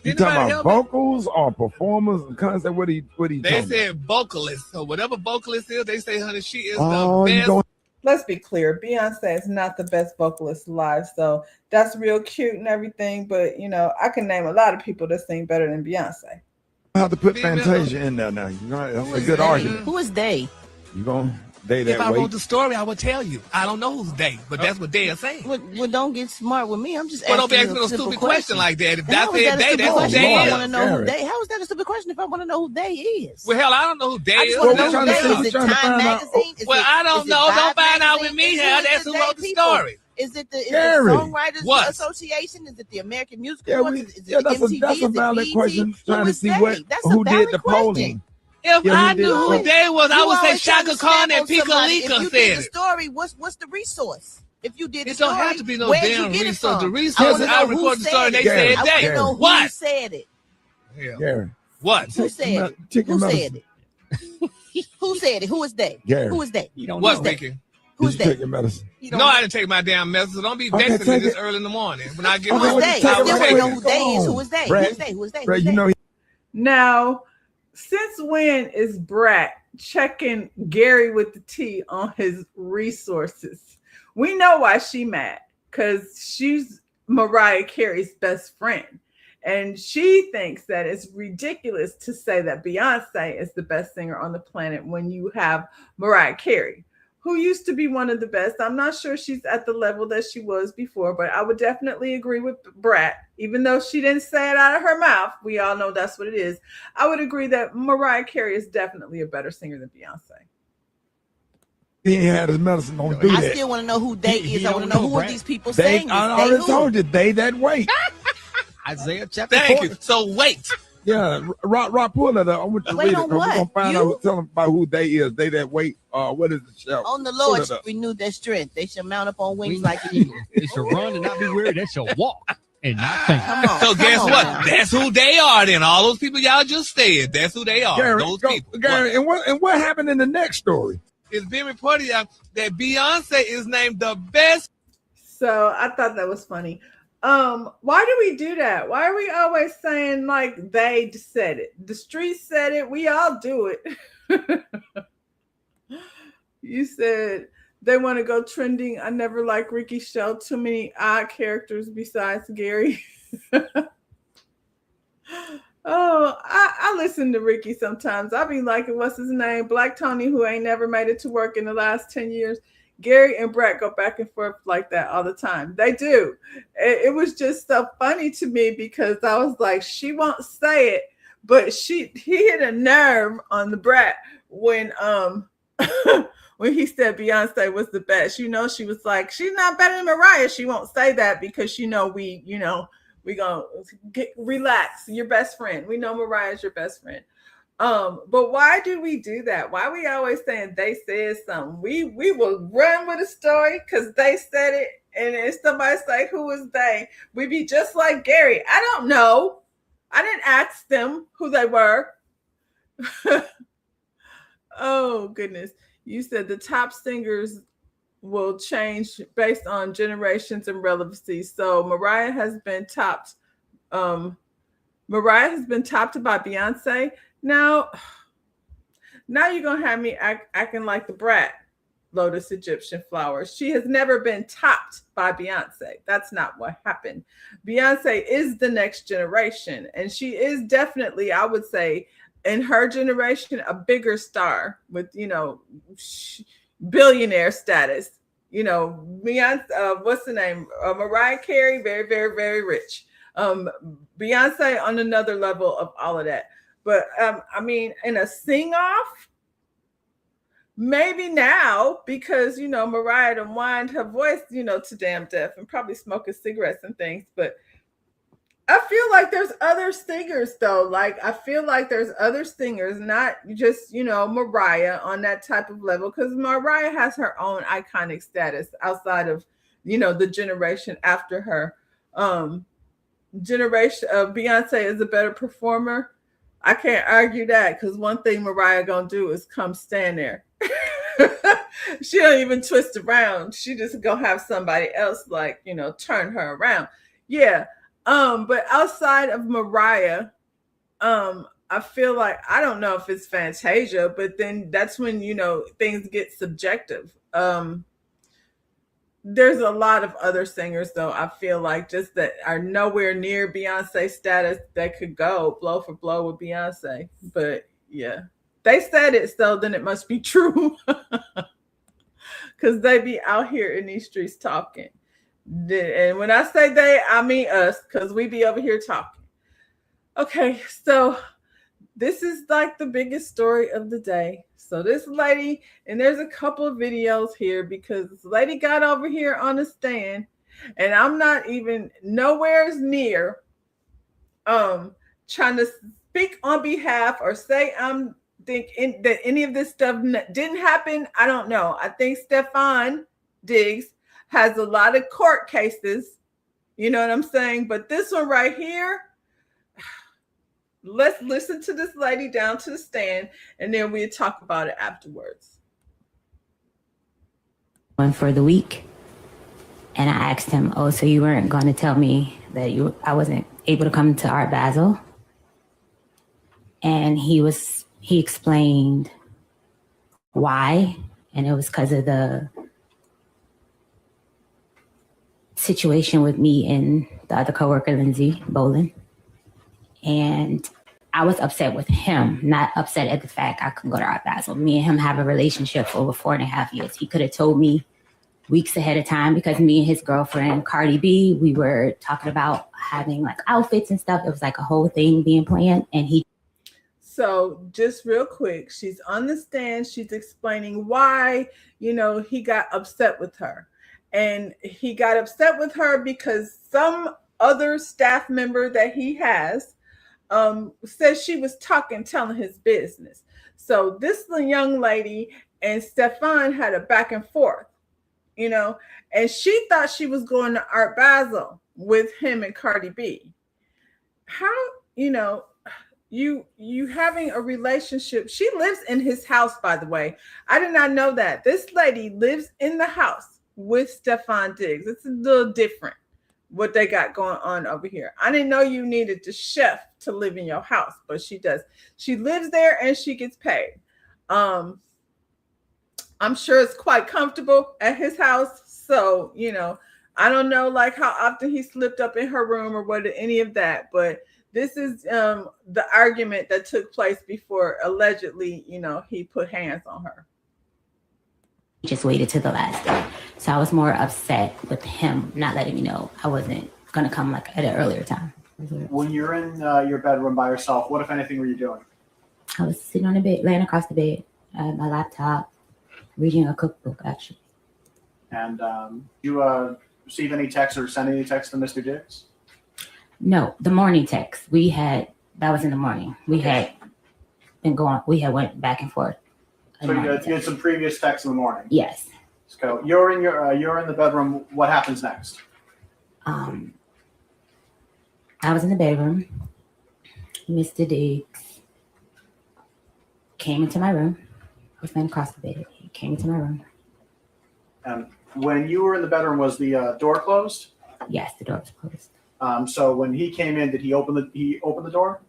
you talking about vocals or performers? Concept? What are you They said vocalist. So whatever vocalist is, they say, honey, she is the best. Let's be clear. Beyonce is not the best vocalist alive. So that's real cute and everything. But, I can name a lot of people that sing better than Beyonce. I have to put Fantasia in there now. That's a good argument. Who is they? You gonna they that If I wrote the story, I would tell you. I don't know who's they, but that's what they are saying. Well, don't get smart with me. I'm just asking. Well, don't be asking a stupid question like that. If that's they, that's what they is. I want to know who they. How is that a stupid question if I want to know who they is? Well, hell, I don't know who they is. I just want to know who they is. Is it Time Magazine? Well, I don't know. Don't find out with me here. That's who wrote the story. Is it the Songwriters Association? Is it the American Music Awards? Is it the MTV? That's a valid question. Trying to see who did the polling. If I knew who they was, I would say Shaka Khan and Pika Lika said it. If you did the story, what's the resource? If you did the story, it don't have to be no damn resource. The resource is I recorded the story and they said they. I want to know who said it. Gary. What? Who said it? Who said it? Who said it? Who is they? Gary. Who is they? What's Vicky? Who's that? Take your medicine. No, I didn't take my damn medicine. So don't be vexing me this early in the morning. When I get home, I want to know who they is. Who is they? Who is they? Who is they? Brad, you know. Now, since when is Brat checking Gary with the T on his resources? We know why she mad, because she's Mariah Carey's best friend. And she thinks that it's ridiculous to say that Beyonce is the best singer on the planet when you have Mariah Carey. who used to be one of the best. I'm not sure she's at the level that she was before, but I would definitely agree with Brat. Even though she didn't say it out of her mouth, we all know that's what it is. I would agree that Mariah Carey is definitely a better singer than Beyonce. He ain't had his medicine. Don't do that. I still want to know who they is. I want to know who are these people saying this. I already told you, they that wait. Isaiah chapter 4. Thank you. So wait. Yeah, Rock, pull that up. I want you to read it. We're gonna find out. Tell them about who they is. They that wait. What is the show? On the Lord shall renew their strength. They shall mount up on wings like eagles. They shall run and not be weary. They shall walk and not faint. So guess what? Now. That's who they are. Then all those people y'all just said. That's who they are. Gary, those people. Gary, and what happened in the next story? It's been reported that Beyonce is named the best. So I thought that was funny. Why do we do that? Why are we always saying like they said it? The streets said it. We all do it. You said they want to go trending. I never liked Ricky Show. Too many odd characters besides Gary. Oh, I listen to Ricky sometimes. I be like, what's his name? Black Tony, who ain't never made it to work in the last 10 years. Gary and Brett go back and forth like that all the time. They do. It was just so funny to me because I was like, she won't say it, but he hit a nerve on the Brett when when he said Beyonce was the best. You know, she was like, she's not better than Mariah. She won't say that because we gonna relax. Your best friend. We know Mariah's your best friend. But why do we do that? Why are we always saying they said something? We will run with a story because they said it, and if somebody say who is they, we be just like Gary. I don't know. I didn't ask them who they were. Oh goodness. You said the top singers will change based on generations and relevancy. So Mariah has been topped. Mariah has been topped by Beyonce. Now you're going to have me acting like the Brat, Lotus Egyptian Flowers. She has never been topped by Beyonce. That's not what happened. Beyonce is the next generation, and she is definitely, I would say, in her generation, a bigger star with, billionaire status. Beyonce, what's the name? Mariah Carey, very, very, very rich. Beyonce on another level of all of that. But in a sing-off, maybe now because Mariah done whined her voice, to damn death and probably smoking cigarettes and things. But I feel like there's other singers though. Like I feel like there's other singers, not just Mariah on that type of level, because Mariah has her own iconic status outside of the generation after her. Generation of Beyonce is a better performer. I can't argue that because one thing Mariah gonna do is come stand there. She don't even twist around. She just gonna have somebody else turn her around. Yeah. But outside of Mariah, I feel like I don't know if it's Fantasia, but then that's when things get subjective. There's a lot of other singers, though, I feel like just that are nowhere near Beyonce status that could go blow for blow with Beyonce. But yeah, they said it, so then it must be true because they be out here in these streets talking. And when I say they, I mean us, because we be over here talking. Okay, so this is like the biggest story of the day. So this lady, and there's a couple of videos here because this lady got over here on the stand, and I'm not even nowhere near trying to speak on behalf or say I'm thinking that any of this stuff didn't happen. I don't know. I think Stefan Diggs has a lot of court cases. You know what I'm saying? But this one right here, let's listen to this lady down to the stand, and then we'll talk about it afterwards. One for the week, and I asked him, "Oh, so you weren't going to tell me that I wasn't able to come to Art Basel?" And he explained why, and it was because of the situation with me and the other coworker, Lindsay Bolin. And I was upset with him, not upset at the fact I couldn't go to Art Basel. Me and him have a relationship for over 4.5 years. He could have told me weeks ahead of time, because me and his girlfriend, Cardi B, we were talking about having like outfits and stuff. It was like a whole thing being planned. And he. So just real quick, she's on the stand. She's explaining why, he got upset with her. And he got upset with her because some other staff member that he has says she was telling his business. So this young lady and Stefan had a back and forth, and she thought she was going to Art Basel with him and Cardi B. How, you having a relationship. She lives in his house, by the way. I did not know that. This lady lives in the house with Stefan Diggs. It's a little different what they got going on over here. I didn't know you needed the chef to live in your house, but she does. She lives there and she gets paid. I'm sure it's quite comfortable at his house. So, I don't know like how often he slipped up in her room or what any of that, but this is the argument that took place before allegedly, he put hands on her. Just waited to the last day. So I was more upset with him not letting me know I wasn't going to come like at an earlier time. When you're in your bedroom by yourself, what, if anything, were you doing? I was sitting on the bed, laying across the bed, my laptop, reading a cookbook, actually. And you receive any text or send any text to Mr. Diggs? No, the morning text that was in the morning. We had went back and forth. So you had some previous texts in the morning? Yes. So you're in the bedroom. What happens next? I was in the bedroom. Mr. Diggs came into my room. I was laying across the bed. He came into my room. And when you were in the bedroom, was the door closed? Yes, the door was closed. So when he came in, did he open the door?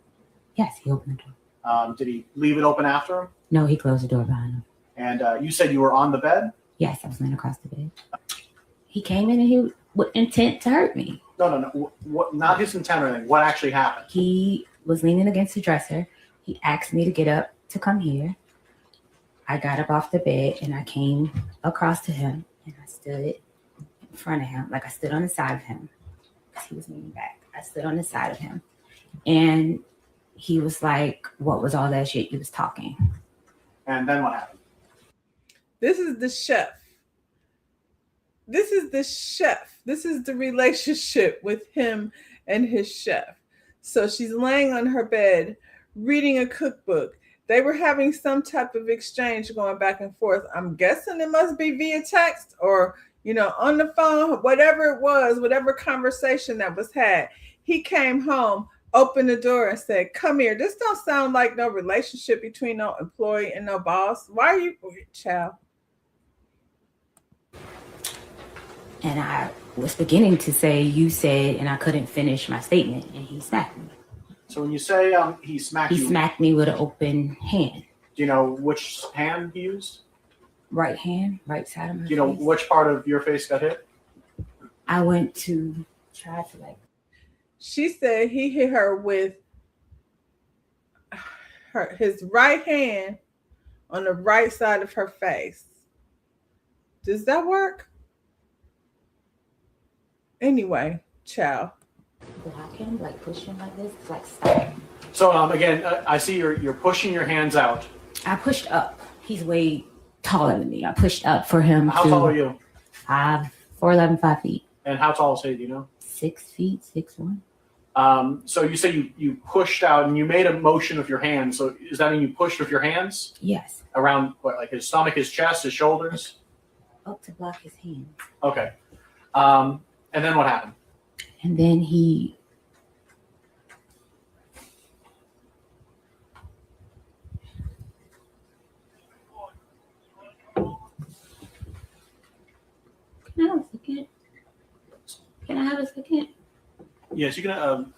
Yes, he opened the door. Did he leave it open after him? No, he closed the door behind him. And you said you were on the bed? Yes, I was laying across the bed. He came in and he with intent to hurt me. No. What? Not his intent or anything. What actually happened? He was leaning against the dresser. He asked me to get up to come here. I got up off the bed and I came across to him and I stood in front of him. Like I stood on the side of him because he was leaning back. I stood on the side of him and he was like, what was all that shit you was talking? And then what happened? This is the chef. This is the relationship with him and his chef. So she's laying on her bed, reading a cookbook. They were having some type of exchange going back and forth. I'm guessing it must be via text or, on the phone, whatever it was, whatever conversation that was had. He came home, opened the door and said, come here. This don't sound like no relationship between no employee and no boss. Why are you, child? And I was beginning to say, you said, and I couldn't finish my statement, and he smacked me. So when you say he smacked you... He smacked me with an open hand. Do you know which hand he used? Right hand, right side of my face. Do you know which part of your face got hit? I went to try to She said he hit her with his right hand on the right side of her face. Does that work? Anyway, child. Block him, like push him like this, like stop. So again, I see you're pushing your hands out. I pushed up. He's way taller than me. I pushed up for him. How tall are you? 4'11", 5 feet. And how tall is he? Do you know? 6 feet, 6'1". So you say you pushed out and you made a motion with your hands. So does that mean you pushed with your hands? Yes. Around what, like his stomach, his chest, his shoulders? Up to block his hand. Okay. And then what happened? And then he Can I have a second? Can I have a second? Yes, you can.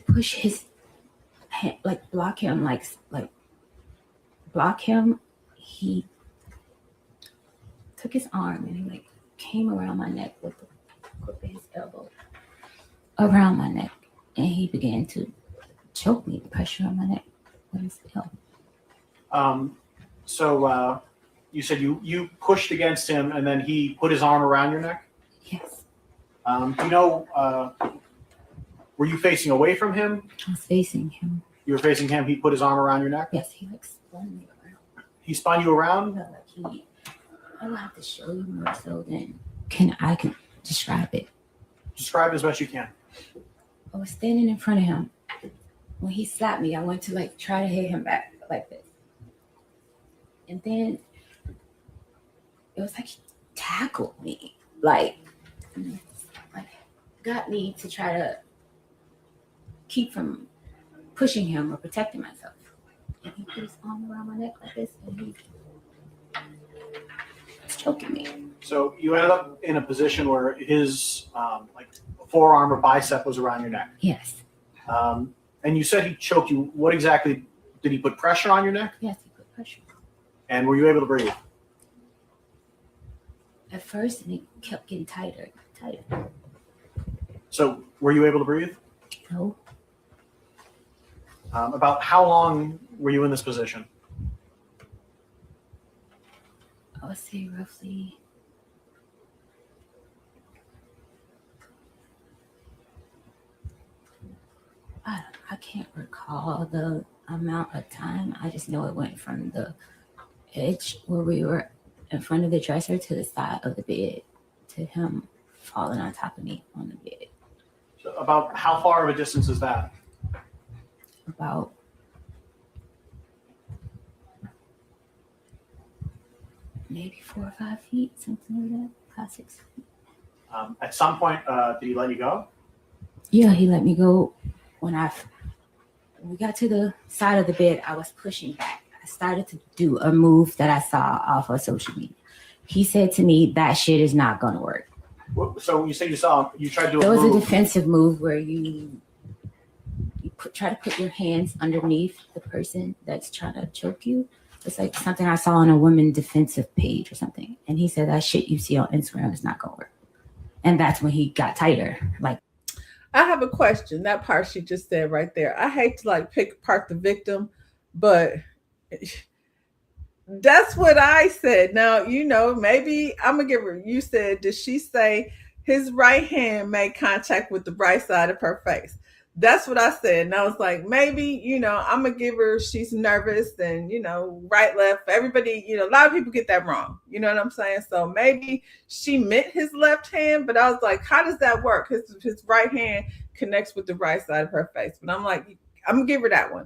push his hand, like block him, like block him. He took his arm and he like came around my neck with the grip of his elbow around my neck, and he began to choke me, pressure on my neck with his elbow. So you said you pushed against him, and then he put his arm around your neck? Yes. Do you know, were you facing away from him? I was facing him. You were facing him. He put his arm around your neck? Yes, he like spun me around. He spun you around? No, like I will have to show you more so than I can describe it. Describe as best you can. I was standing in front of him. When he slapped me, I went to like try to hit him back like this. And then it was like he tackled me. Like got me to try to keep from pushing him or protecting myself. And he put his arm around my neck like this, and he was choking me. So you ended up in a position where his like forearm or bicep was around your neck. Yes. And you said he choked you. What exactly did he put pressure on your neck? Yes, he put pressure. And were you able to breathe? At first, and it kept getting tighter. So were you able to breathe? No. About how long were you in this position? I would say roughly I can't recall the amount of time. I just know it went from the edge where we were in front of the dresser to the side of the bed to him falling on top of me on the bed. So about how far of a distance is that? About maybe 4 or 5 feet, something like that, 5, 6 feet. At some point, did he let you go? Yeah, he let me go. When we got to the side of the bed, I was pushing back. I started to do a move that I saw off of social media. He said to me, that shit is not going to work. So you say you tried to do It a was move. a defensive move where you try to put your hands underneath the person that's trying to choke you. It's like something I saw on a woman defensive page or something. And he said that shit you see on Instagram is not going to work. And that's when he got tighter. Like, I have a question. That part she just said right there. I hate to like pick apart the victim, but that's what I said. Now, you know, maybe I'm going to give her, you said, did she say his right hand made contact with the right side of her face? That's what I said. And I was like, maybe, you know, I'm going to give her, she's nervous and, you know, right, left. Everybody, you know, a lot of people get that wrong. You know what I'm saying? So maybe she meant his left hand, but I was like, how does that work? His right hand connects with the right side of her face. But I'm like, I'm going to give her that one.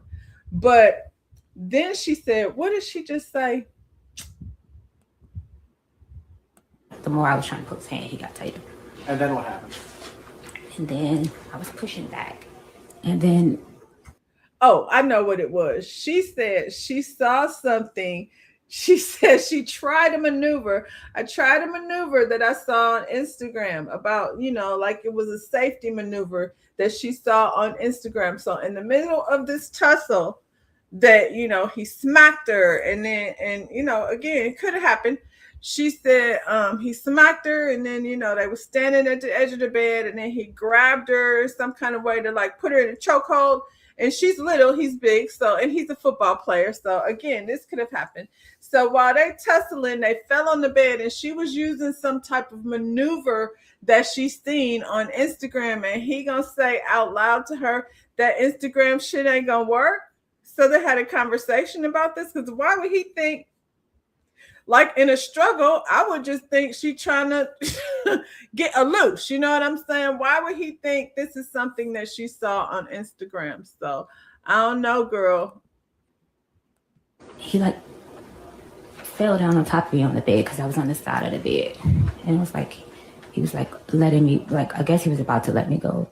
But then she said, what did she just say? The more I was trying to put his hand, he got tighter. And then what happened? And then I was pushing back. And then, oh, I know what it was. She said she saw something. She said she tried a maneuver. I tried a maneuver that I saw on Instagram about, you know, like it was a safety maneuver that she saw on Instagram. So in the middle of this tussle that, you know, he smacked her and then, and, you know, again, it could have happened. She said he smacked her and then, you know, they were standing at the edge of the bed and then he grabbed her some kind of way to like put her in a chokehold. And she's little, he's big. So, and he's a football player. So again, this could have happened. So while they tussling, they fell on the bed and she was using some type of maneuver that she's seen on Instagram. And he gonna say out loud to her that Instagram shit ain't gonna work. So they had a conversation about this because why would he think, like in a struggle, I would just think she trying to get a loose. You know what I'm saying? Why would he think this is something that she saw on Instagram? So I don't know, girl. he like fell down on top of me on the bed because I was on the side of the bed. And it was like, he was like letting me, like, I guess he was about to let me go.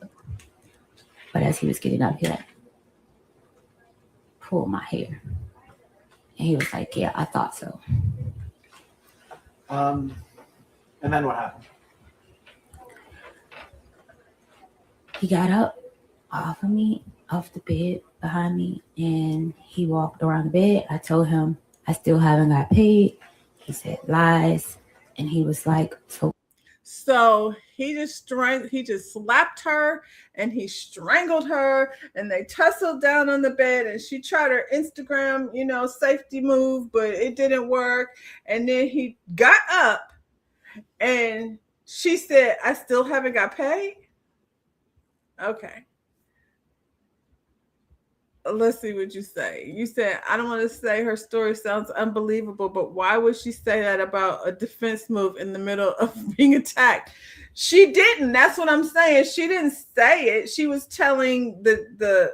But as he was getting up, he like pulled my hair. And he was like, yeah, I thought so. And then what happened? He got up off the bed behind me, and he walked around the bed. I told him I still haven't got paid. He said lies, and he was like, So he just slapped her and he strangled her, and they tussled down on the bed, and she tried her Instagram, safety move, but it didn't work. And then he got up and she said, I still haven't got paid. Okay. Let's see what you say. You said, I don't want to say her story sounds unbelievable, but why would she say that about a defense move in the middle of being attacked? She didn't. That's what I'm saying. She didn't say it. She was telling the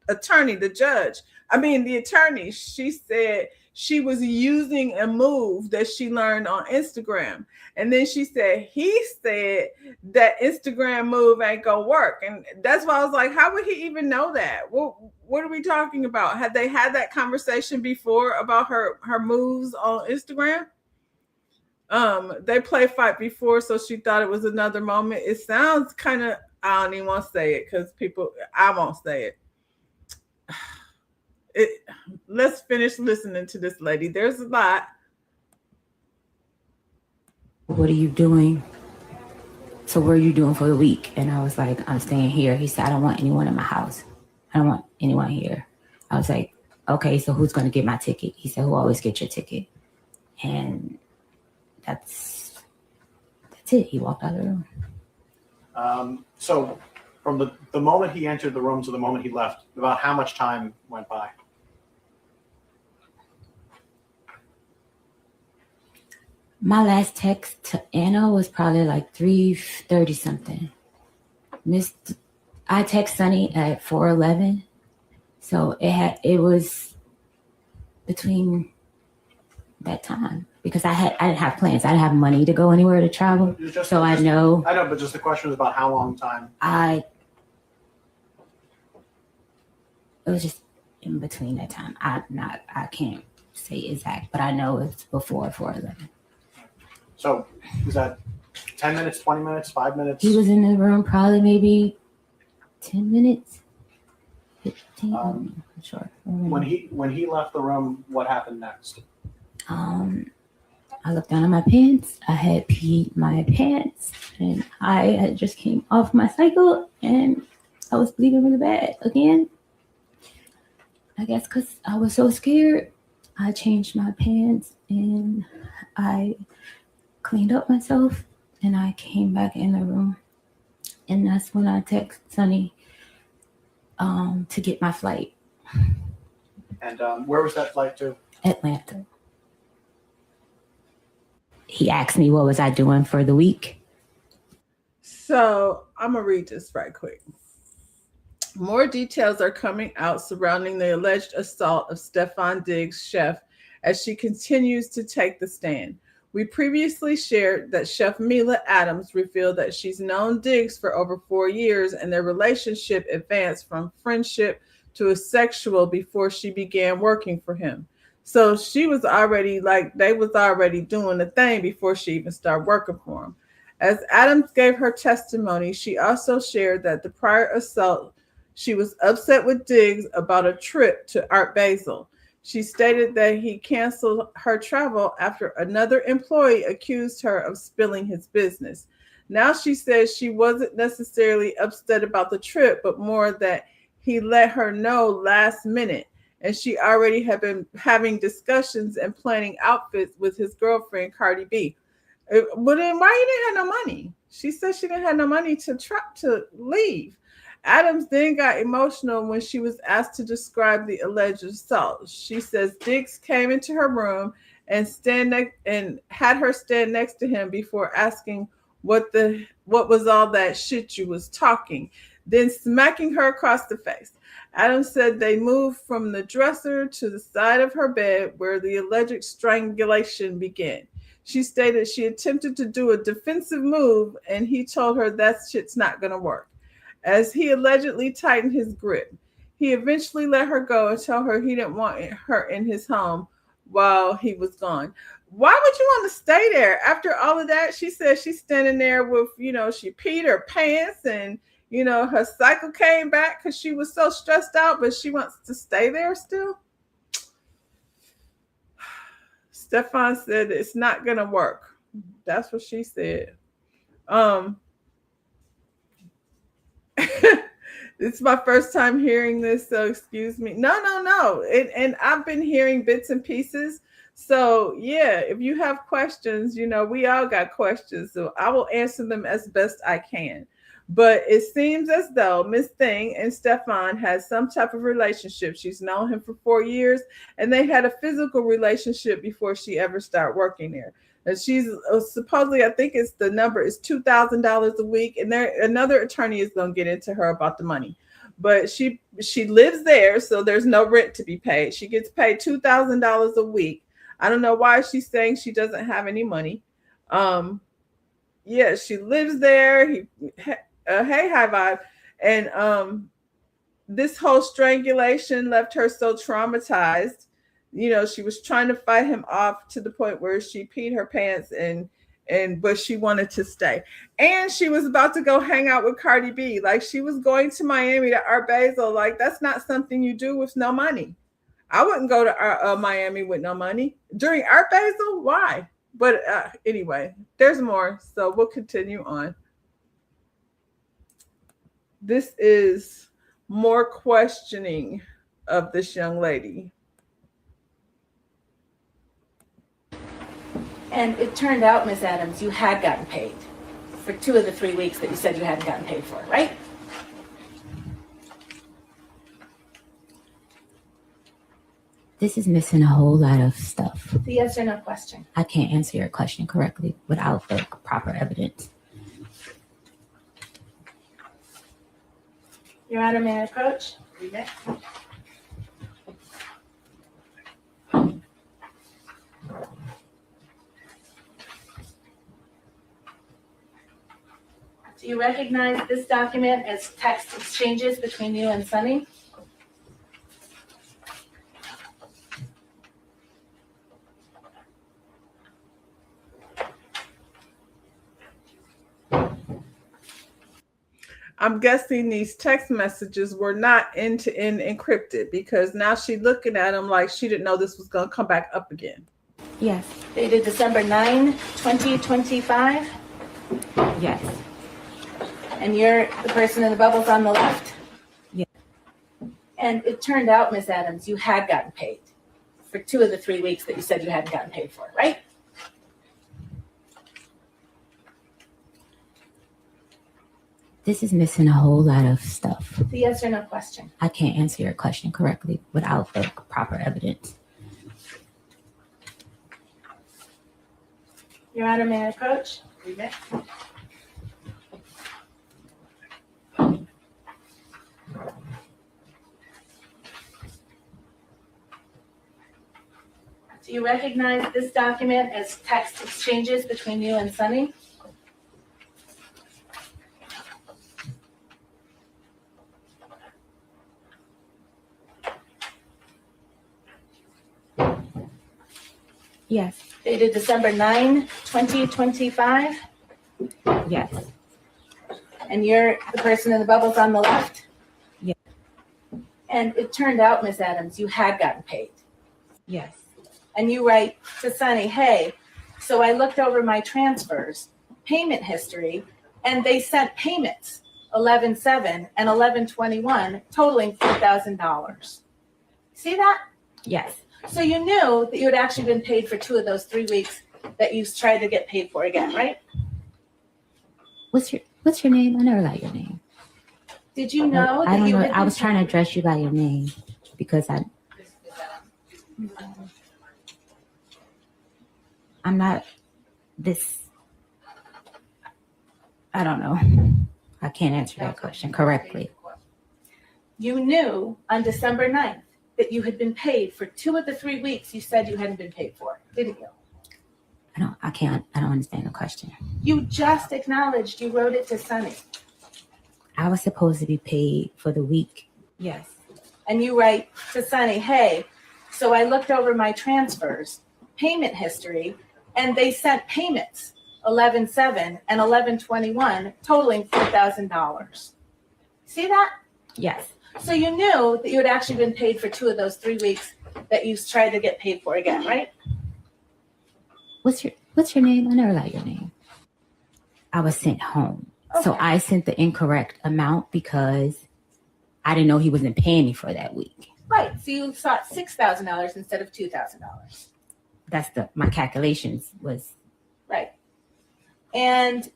attorney, the attorney. She said she was using a move that she learned on Instagram. And then she said, he said that Instagram move ain't gonna work. And that's why I was like, how would he even know that? Well, what are we talking about? Had they had that conversation before about her moves on Instagram? They play fight before, so she thought it was another moment. It sounds kind of, I don't even want to say it because I won't say it. Let's finish listening to this lady. There's a lot. What are you doing? So what are you doing for the week? And I was like, I'm staying here. He said, I don't want anyone in my house. I don't want anyone here. I was like, okay, so who's going to get my ticket? He said, who always gets your ticket? And that's it. He walked out of the room. So from the moment he entered the room to the moment he left, about how much time went by? My last text to Anna was probably like 3:30 something. I text Sunny at 4:11, so it was between that time because I didn't have plans. I didn't have money to go anywhere to travel, I know. I know, but just the question was about how long time. It was just in between that time. I can't say exact, but I know it's before 4:11. So is that 10 minutes, 20 minutes, 5 minutes? He was in the room probably maybe 10 minutes, 15. I'm not sure. When he left the room, what happened next? I looked down at my pants. I had peed my pants, and I had just came off my cycle, and I was bleeding really bad again. I guess because I was so scared, I changed my pants and I cleaned up myself, and I came back in the room, and that's when I text Sunny to get my flight. And where was that flight to? Atlanta. He asked me what was I doing for the week. So I'm gonna read this right quick. More details are coming out surrounding the alleged assault of Stefon Diggs' chef as she continues to take the stand. We previously shared that Chef Mila Adams revealed that she's known Diggs for over 4 years, and their relationship advanced from friendship to a sexual before she began working for him. So she was already they was already doing the thing before she even started working for him. As Adams gave her testimony, she also shared that the prior assault, she was upset with Diggs about a trip to Art Basel. She stated that he canceled her travel after another employee accused her of spilling his business. Now she says she wasn't necessarily upset about the trip, but more that he let her know last minute, and she already had been having discussions and planning outfits with his girlfriend, Cardi B. But then why you didn't have no money? She said she didn't have no money to leave. Adams then got emotional when she was asked to describe the alleged assault. She says Diggs came into her room and had her stand next to him before asking what was all that shit you was talking, then smacking her across the face. Adams said they moved from the dresser to the side of her bed where the alleged strangulation began. She stated she attempted to do a defensive move, and he told her that shit's not going to work. As he allegedly tightened his grip, he eventually let her go and told her he didn't want her in his home while he was gone. Why would you want to stay there after all of that? She said she's standing there with, she peed her pants and her cycle came back because she was so stressed out, but she wants to stay there still. Stefan said it's not going to work. That's what she said. It's my first time hearing this, so excuse me. No. And I've been hearing bits and pieces. So yeah, if you have questions, we all got questions. So I will answer them as best I can. But it seems as though Miss Thing and Stefan has some type of relationship. She's known him for 4 years, and they had a physical relationship before she ever started working there. And she's supposedly, I think the number is $2,000 a week. And another attorney is going to get into her about the money. But she lives there, so there's no rent to be paid. She gets paid $2,000 a week. I don't know why she's saying she doesn't have any money. Yeah, she lives there. Hey, High Vibe. And this whole strangulation left her so traumatized. She was trying to fight him off to the point where she peed her pants but she wanted to stay. And she was about to go hang out with Cardi B. Like, she was going to Miami to Art Basel. Like, that's not something you do with no money. I wouldn't go to Miami with no money. During Art Basel? Why? But anyway, there's more. So we'll continue on. This is more questioning of this young lady. And it turned out, Ms. Adams, you had gotten paid for 2 of the 3 weeks that you said you hadn't gotten paid for, right? This is missing a whole lot of stuff. The yes or no question. I can't answer your question correctly without the proper evidence. Your Honor, may I approach? Do you recognize this document as text exchanges between you and Sunny? I'm guessing these text messages were not end-to-end encrypted, because now she's looking at them like she didn't know this was going to come back up again. Yes. Dated December 9, 2025? Yes. And you're the person in the bubbles on the left? Yes. And it turned out, Ms. Adams, you had gotten paid for 2 of the 3 weeks that you said you hadn't gotten paid for, right? This is missing a whole lot of stuff. The yes or no question. I can't answer your question correctly without the proper evidence. Your Honor, may I approach? Do you recognize this document as text exchanges between you and Sunny? Yes. Dated December 9, 2025? Yes. And you're the person in the bubbles on the left? Yes. And it turned out, Ms. Adams, you had gotten paid. Yes. And you write to Sunny, hey, so I looked over my transfers, payment history, and they sent payments, 11/7 and 11/21, totaling $4,000. See that? Yes. So you knew that you had actually been paid for 2 of those 3 weeks that you tried to get paid for again, right? What's your name? I never got your name. Did you know that I don't you know. had I was trying to address you by your name because I'm not this. I don't know. I can't answer that question correctly. You knew on December 9th that you had been paid for 2 of the 3 weeks you said you hadn't been paid for, didn't you? I don't understand the question. You just acknowledged you wrote it to Sunny. I was supposed to be paid for the week. Yes. And you write to Sunny, hey, so I looked over my transfers, payment history, and they sent payments, 11/7 and 11/21, totaling $4,000. See that? Yes. So you knew that you had actually been paid for 2 of those 3 weeks that you tried to get paid for again, right? What's your name? I never like your name. I was sent home. Okay. So I sent the incorrect amount because I didn't know he wasn't paying me for that week. Right. So you sought $6,000 instead of $2,000. That's my calculations was. Right. And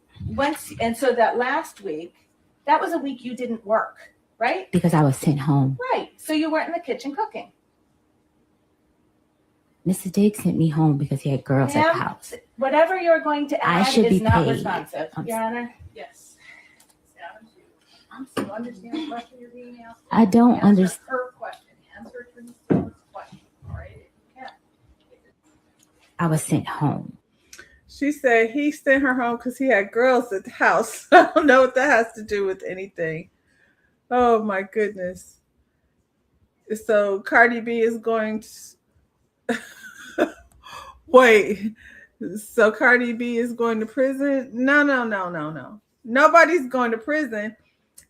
so that last week, that was a week you didn't work, right? Because I was sent home. Right. So you weren't in the kitchen cooking. Mr. Diggs sent me home because he had girls at the house. Whatever you're going to add should is be not paid. responsive. Your Honor? Yes. I'm still understanding the question you're being asked. I don't Answer understand. her question. Answer Attorney Stewart's question. All right, if you can. I was sent home. She said he sent her home because he had girls at the house. I don't know what that has to do with anything. Oh my goodness. So Cardi B is going to wait. So Cardi B is going to prison? No. Nobody's going to prison.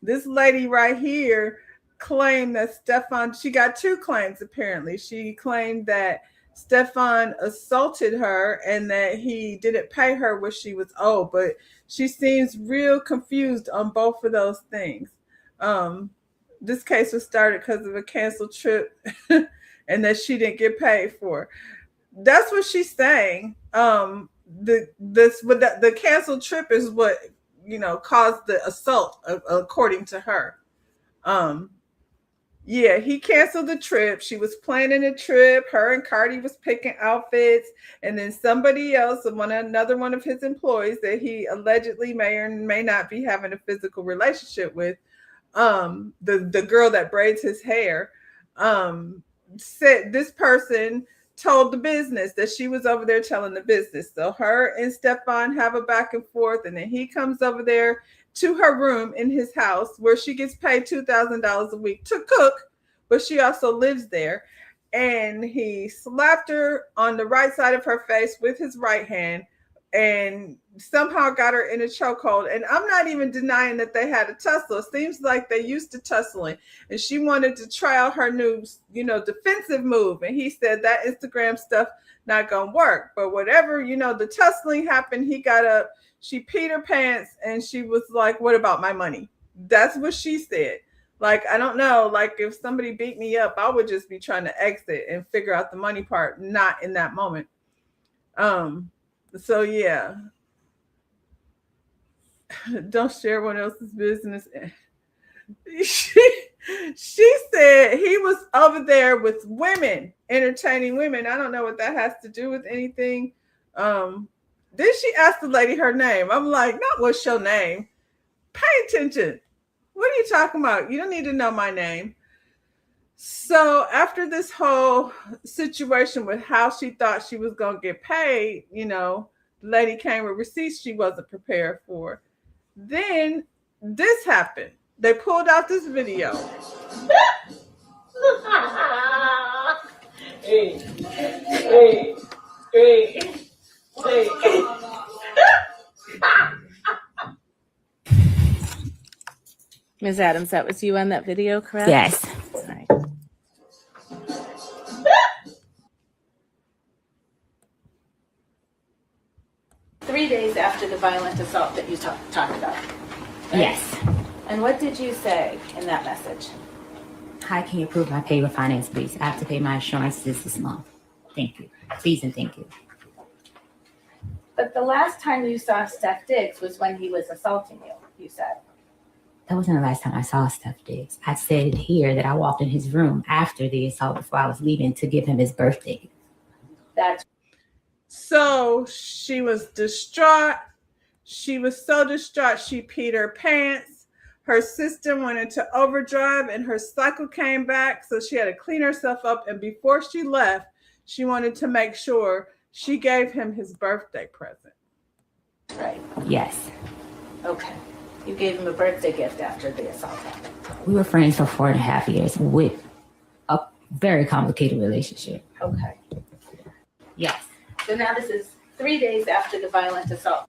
This lady right here claimed that Stefan, she got 2 claims apparently. She claimed that Stefan assaulted her and that he didn't pay her what she was owed, but she seems real confused on both of those things. This case was started because of a canceled trip and that she didn't get paid for. That's what she's saying. The canceled trip is what, caused the assault, according to her. Yeah, he canceled the trip. She was planning a trip. Her and Cardi was picking outfits. And then somebody else, another one of his employees that he allegedly may or may not be having a physical relationship with, the girl that braids his hair, said this person told the business that she was over there telling the business. So her and Stefan have a back and forth, and then he comes over there to her room in his house where she gets paid $2,000 a week to cook, but she also lives there. And he slapped her on the right side of her face with his right hand and somehow got her in a chokehold. And I'm not even denying that they had a tussle. It seems like they used to tussling, and she wanted to try out her new, defensive move. And he said that Instagram stuff not gonna work. But whatever, the tussling happened. He got up, she peed her pants, and she was like, "What about my money?" That's what she said. Like, I don't know, like if somebody beat me up, I would just be trying to exit and figure out the money part, not in that moment. So yeah. Don't share one else's business. She said he was over there with women, entertaining women. I don't know what that has to do with anything. Then she asked the lady her name. I'm like, not what's your name? Pay attention. What are you talking about? You don't need to know my name. So after this whole situation with how she thought she was going to get paid, the lady came with receipts she wasn't prepared for. Then this happened. They pulled out this video. Hey. Ms. Adams, that was you on that video, correct? Yes. All right. Three days after the violent assault that you talked about. Right? Yes. And what did you say in that message? Hi, can you approve my pay with finance, please? I have to pay my insurance this month. Thank you. Please and thank you. But the last time you saw Steph Diggs was when he was assaulting you, you said. That wasn't the last time I saw Steph Diggs. I said here that I walked in his room after the assault before I was leaving to give him his birthday. That's so she was distraught. She was so distraught she peed her pants. Her system went into overdrive and her cycle came back. So she had to clean herself up. And before she left, she wanted to make sure she gave him his birthday present. right. Yes. Okay. You gave him a birthday gift after the assault happened. We were friends for 4.5 years with a very complicated relationship. Okay. Yes. So now this is 3 days after the violent assault.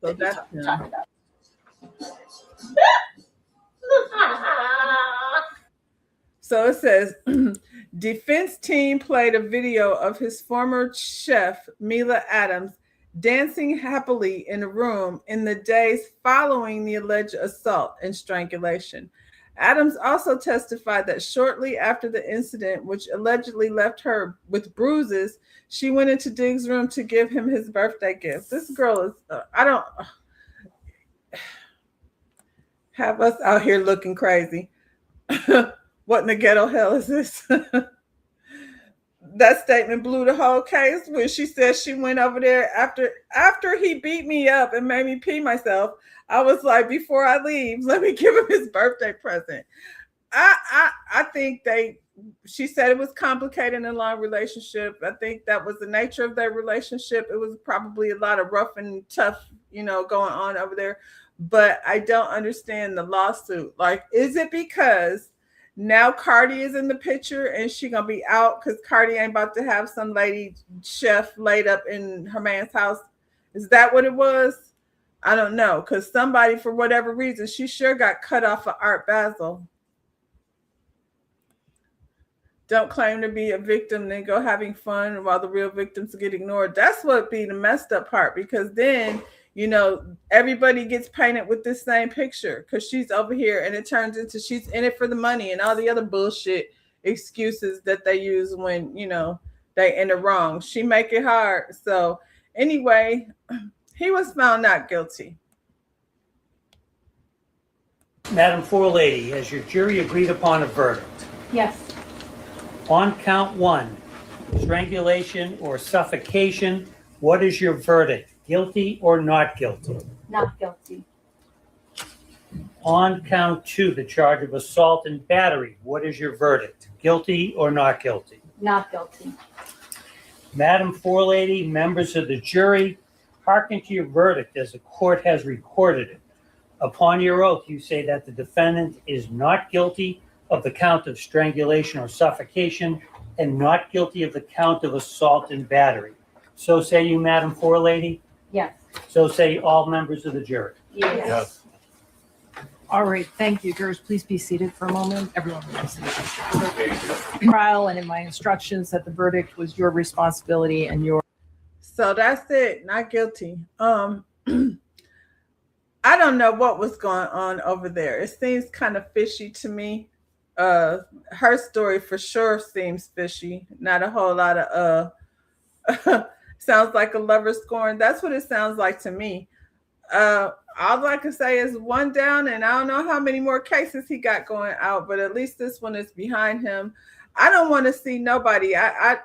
So that's Talk about. So it says, defense team played a video of his former chef, Mila Adams, dancing happily in a room in the days following the alleged assault and strangulation. Adams also testified that shortly after the incident, which allegedly left her with bruises, she went into Diggs' room to give him his birthday gift. This girl is, I don't have us out here looking crazy. What in the ghetto hell is this? That statement blew the whole case when she said she went over there after he beat me up and made me pee myself. I was like, before I leave, let me give him his birthday present. I think she said it was complicated in a long relationship. I think that was the nature of their relationship. It was probably a lot of rough and tough, going on over there. But I don't understand the lawsuit. Like, is it because now Cardi is in the picture and she gonna be out because Cardi ain't about to have some lady chef laid up in her man's house? Is that what it was? I don't know, because somebody, for whatever reason, she sure got cut off of Art Basel. Don't claim to be a victim, then go having fun while the real victims get ignored. That's what be the messed up part, because then everybody gets painted with this same picture because she's over here and it turns into she's in it for the money and all the other bullshit excuses that they use when, they enter wrong. She make it hard. So anyway, he was found not guilty. Madam Forelady, has your jury agreed upon a verdict? Yes. On count 1, strangulation or suffocation, what is your verdict? Guilty or not guilty? Not guilty. On count 2, the charge of assault and battery, what is your verdict? Guilty or not guilty? Not guilty. Madam Forelady, members of the jury, hearken to your verdict as the court has recorded it. Upon your oath, you say that the defendant is not guilty of the count of strangulation or suffocation and not guilty of the count of assault and battery. So say you, Madam Forelady? Yes. So say all members of the jury. Yes. All right, thank you. Jurors, please be seated for a moment. Everyone will be seated. Trial and in my instructions that the verdict was your responsibility and your. So that's it. Not guilty. I don't know what was going on over there. It seems kind of fishy to me. Her story for sure seems fishy. Not a whole lot of sounds like a lover scorn. That's what it sounds like to me. All I can say is one down, and I don't know how many more cases he got going out, but at least this one is behind him. I don't want to see nobody. I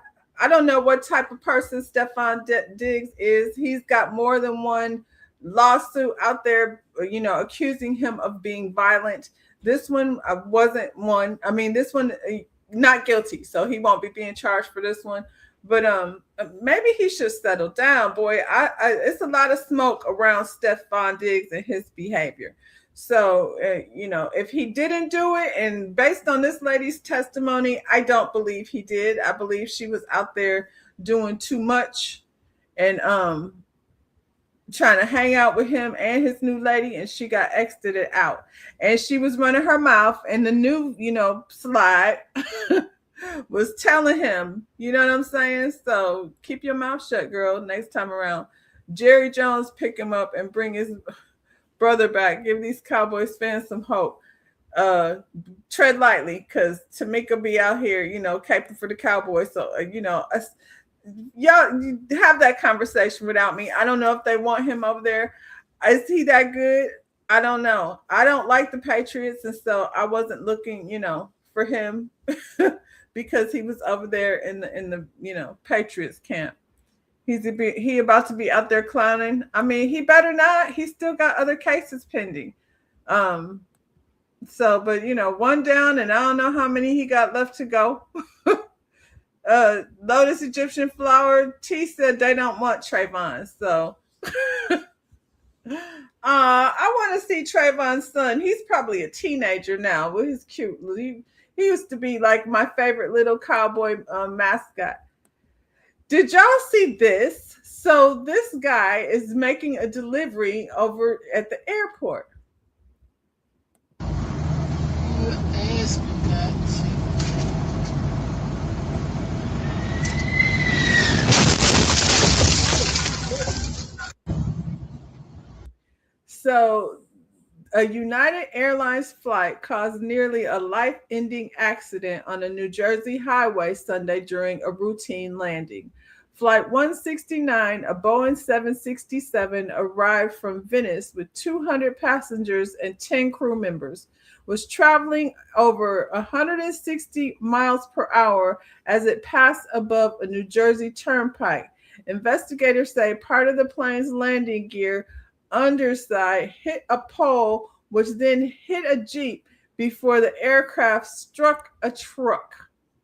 don't know what type of person Stefan Diggs is. He's got more than one lawsuit out there, accusing him of being violent. This one wasn't one. I mean, this one not guilty, so he won't be being charged for this one. But maybe he should settle down, boy. It's a lot of smoke around Stefan Diggs and his behavior. So, if he didn't do it, and based on this lady's testimony, I don't believe he did. I believe she was out there doing too much and trying to hang out with him and his new lady, and she got exited out. And she was running her mouth, and the new, slide was telling him, you know what I'm saying? So keep your mouth shut, girl, next time around. Jerry Jones, pick him up and bring his brother back. Give these Cowboys fans some hope. Tread lightly, because Tamika be out here, caping for the Cowboys. So, y'all have that conversation without me. I don't know if they want him over there. Is he that good? I don't know. I don't like the Patriots, and so I wasn't looking, for him because he was over there in the Patriots camp. He about to be out there clowning. I mean, he better not. He still got other cases pending. So, but one down, and I don't know how many he got left to go. Lotus Egyptian Flower T said they don't want Trayvon. So I want to see Trayvon's son. He's probably a teenager now with his cute. He used to be like my favorite little cowboy mascot. Did y'all see this? So this guy is making a delivery over at the airport. So a United Airlines flight caused nearly a life-ending accident on a New Jersey highway Sunday during a routine landing. Flight 169, a Boeing 767, arrived from Venice with 200 passengers and 10 crew members, was traveling over 160 miles per hour as it passed above a New Jersey turnpike. Investigators say part of the plane's landing gear underside hit a pole, which then hit a Jeep before the aircraft struck a truck.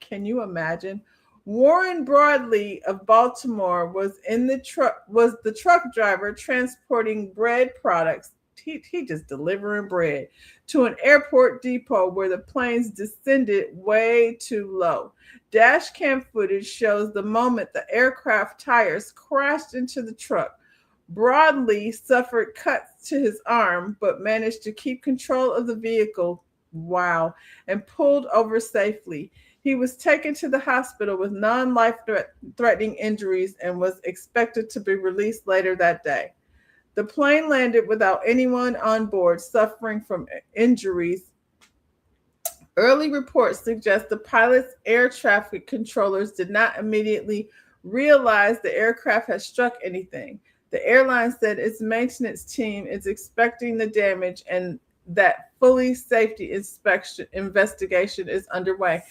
Can you imagine? Warren Broadley of Baltimore was the truck driver transporting bread products. He just delivering bread to an airport depot where the planes descended way too low. Dash cam footage shows the moment the aircraft tires crashed into the truck. Broadley suffered cuts to his arm, but managed to keep control of the vehicle. Wow. And pulled over safely. He was taken to the hospital with non-life-threatening injuries and was expected to be released later that day. The plane landed without anyone on board suffering from injuries. Early reports suggest the pilot's air traffic controllers did not immediately realize the aircraft had struck anything. The airline said its maintenance team is expecting the damage and that fully safety investigation is underway.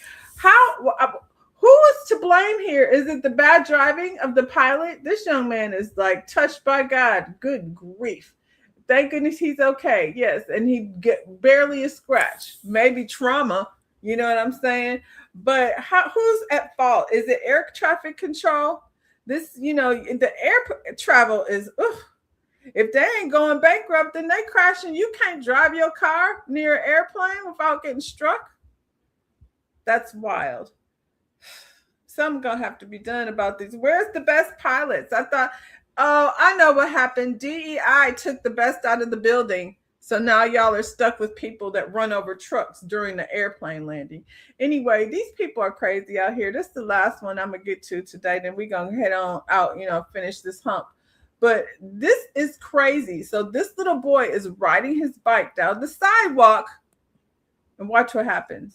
Who is to blame here? Is it the bad driving of the pilot? This young man is like touched by God. Good grief. Thank goodness he's okay. Yes, and he get barely a scratch. Maybe trauma. You know what I'm saying? But who's at fault? Is it air traffic control? This, the air travel is, if they ain't going bankrupt, then they crashing. You can't drive your car near an airplane without getting struck. That's wild. Something gonna have to be done about this. Where's the best pilots? I know what happened. DEI took the best out of the building. So now y'all are stuck with people that run over trucks during the airplane landing. Anyway, these people are crazy out here. This is the last one I'm going to get to today. Then we're going to head on out, finish this hump. But this is crazy. So this little boy is riding his bike down the sidewalk. And watch what happens.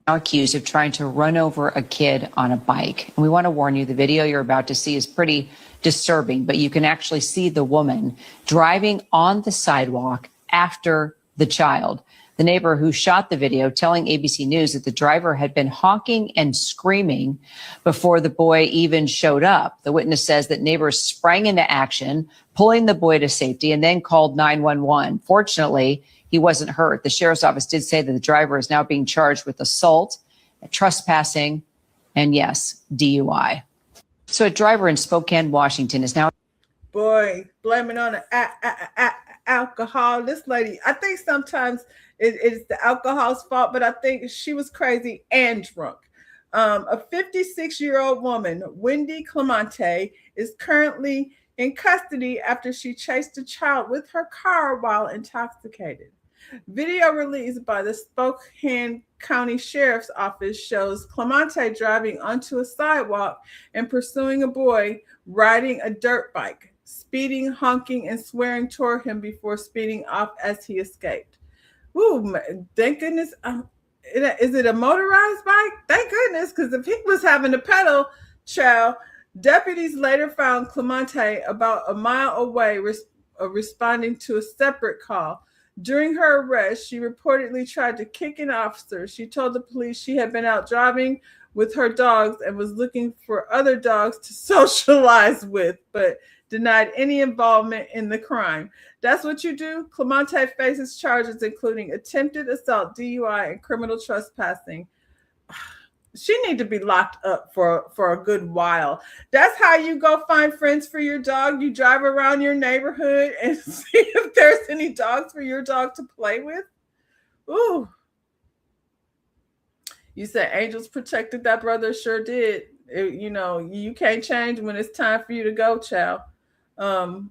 Accused of trying to run over a kid on a bike. And we want to warn you, the video you're about to see is pretty disturbing, but you can actually see the woman driving on the sidewalk after the child. The neighbor who shot the video telling ABC News that the driver had been honking and screaming before the boy even showed up. The witness says that neighbors sprang into action, pulling the boy to safety, and then called 911. Fortunately, he wasn't hurt. The sheriff's office did say that the driver is now being charged with assault, trespassing, and yes, DUI. So a driver in Spokane, Washington is now... Boy, blaming on the alcohol. This lady, I think sometimes it's the alcohol's fault, but I think she was crazy and drunk. A 56-year-old woman, Wendy Clemente, is currently in custody after she chased a child with her car while intoxicated. Video released by the Spokane County Sheriff's Office shows Clemente driving onto a sidewalk and pursuing a boy riding a dirt bike, speeding, honking, and swearing toward him before speeding off as he escaped. Ooh, thank goodness. Is it a motorized bike? Thank goodness, because if he was having a pedal, child, deputies later found Clemente about a mile away responding to a separate call. During her arrest, she reportedly tried to kick an officer. She told the police she had been out driving with her dogs and was looking for other dogs to socialize with, but denied any involvement in the crime. That's what you do? Clemente faces charges including attempted assault, DUI, and criminal trespassing. She need to be locked up for a good while. That's how you go find friends for your dog. You drive around your neighborhood and see if there's any dogs for your dog to play with. Ooh. You said angels protected that brother. Sure did. You can't change when it's time for you to go, child. The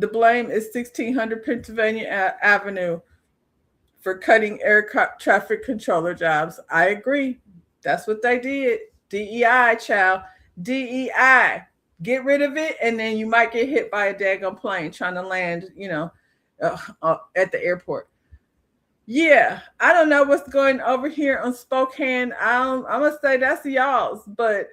blame is 1600 Pennsylvania Avenue for cutting air traffic controller jobs. I agree. That's what they did. DEI, child. DEI. get rid of it, and then you might get hit by a daggone plane trying to land, at the airport. Yeah, I don't know what's going over here on Spokane. I'm gonna say that's y'all's, but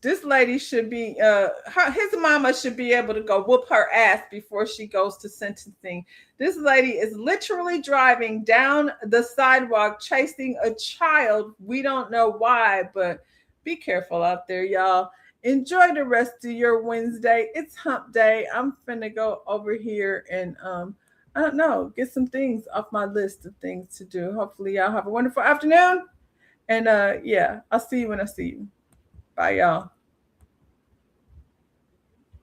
this lady should be his mama should be able to go whoop her ass before she goes to sentencing. This lady is literally driving down the sidewalk chasing a child. We don't know why, but be careful out there, y'all. Enjoy the rest of your Wednesday. It's hump day. I'm finna go over here and I don't know, get some things off my list of things to do. Hopefully y'all have a wonderful afternoon. And yeah, I'll see you when I see you. Bye, y'all.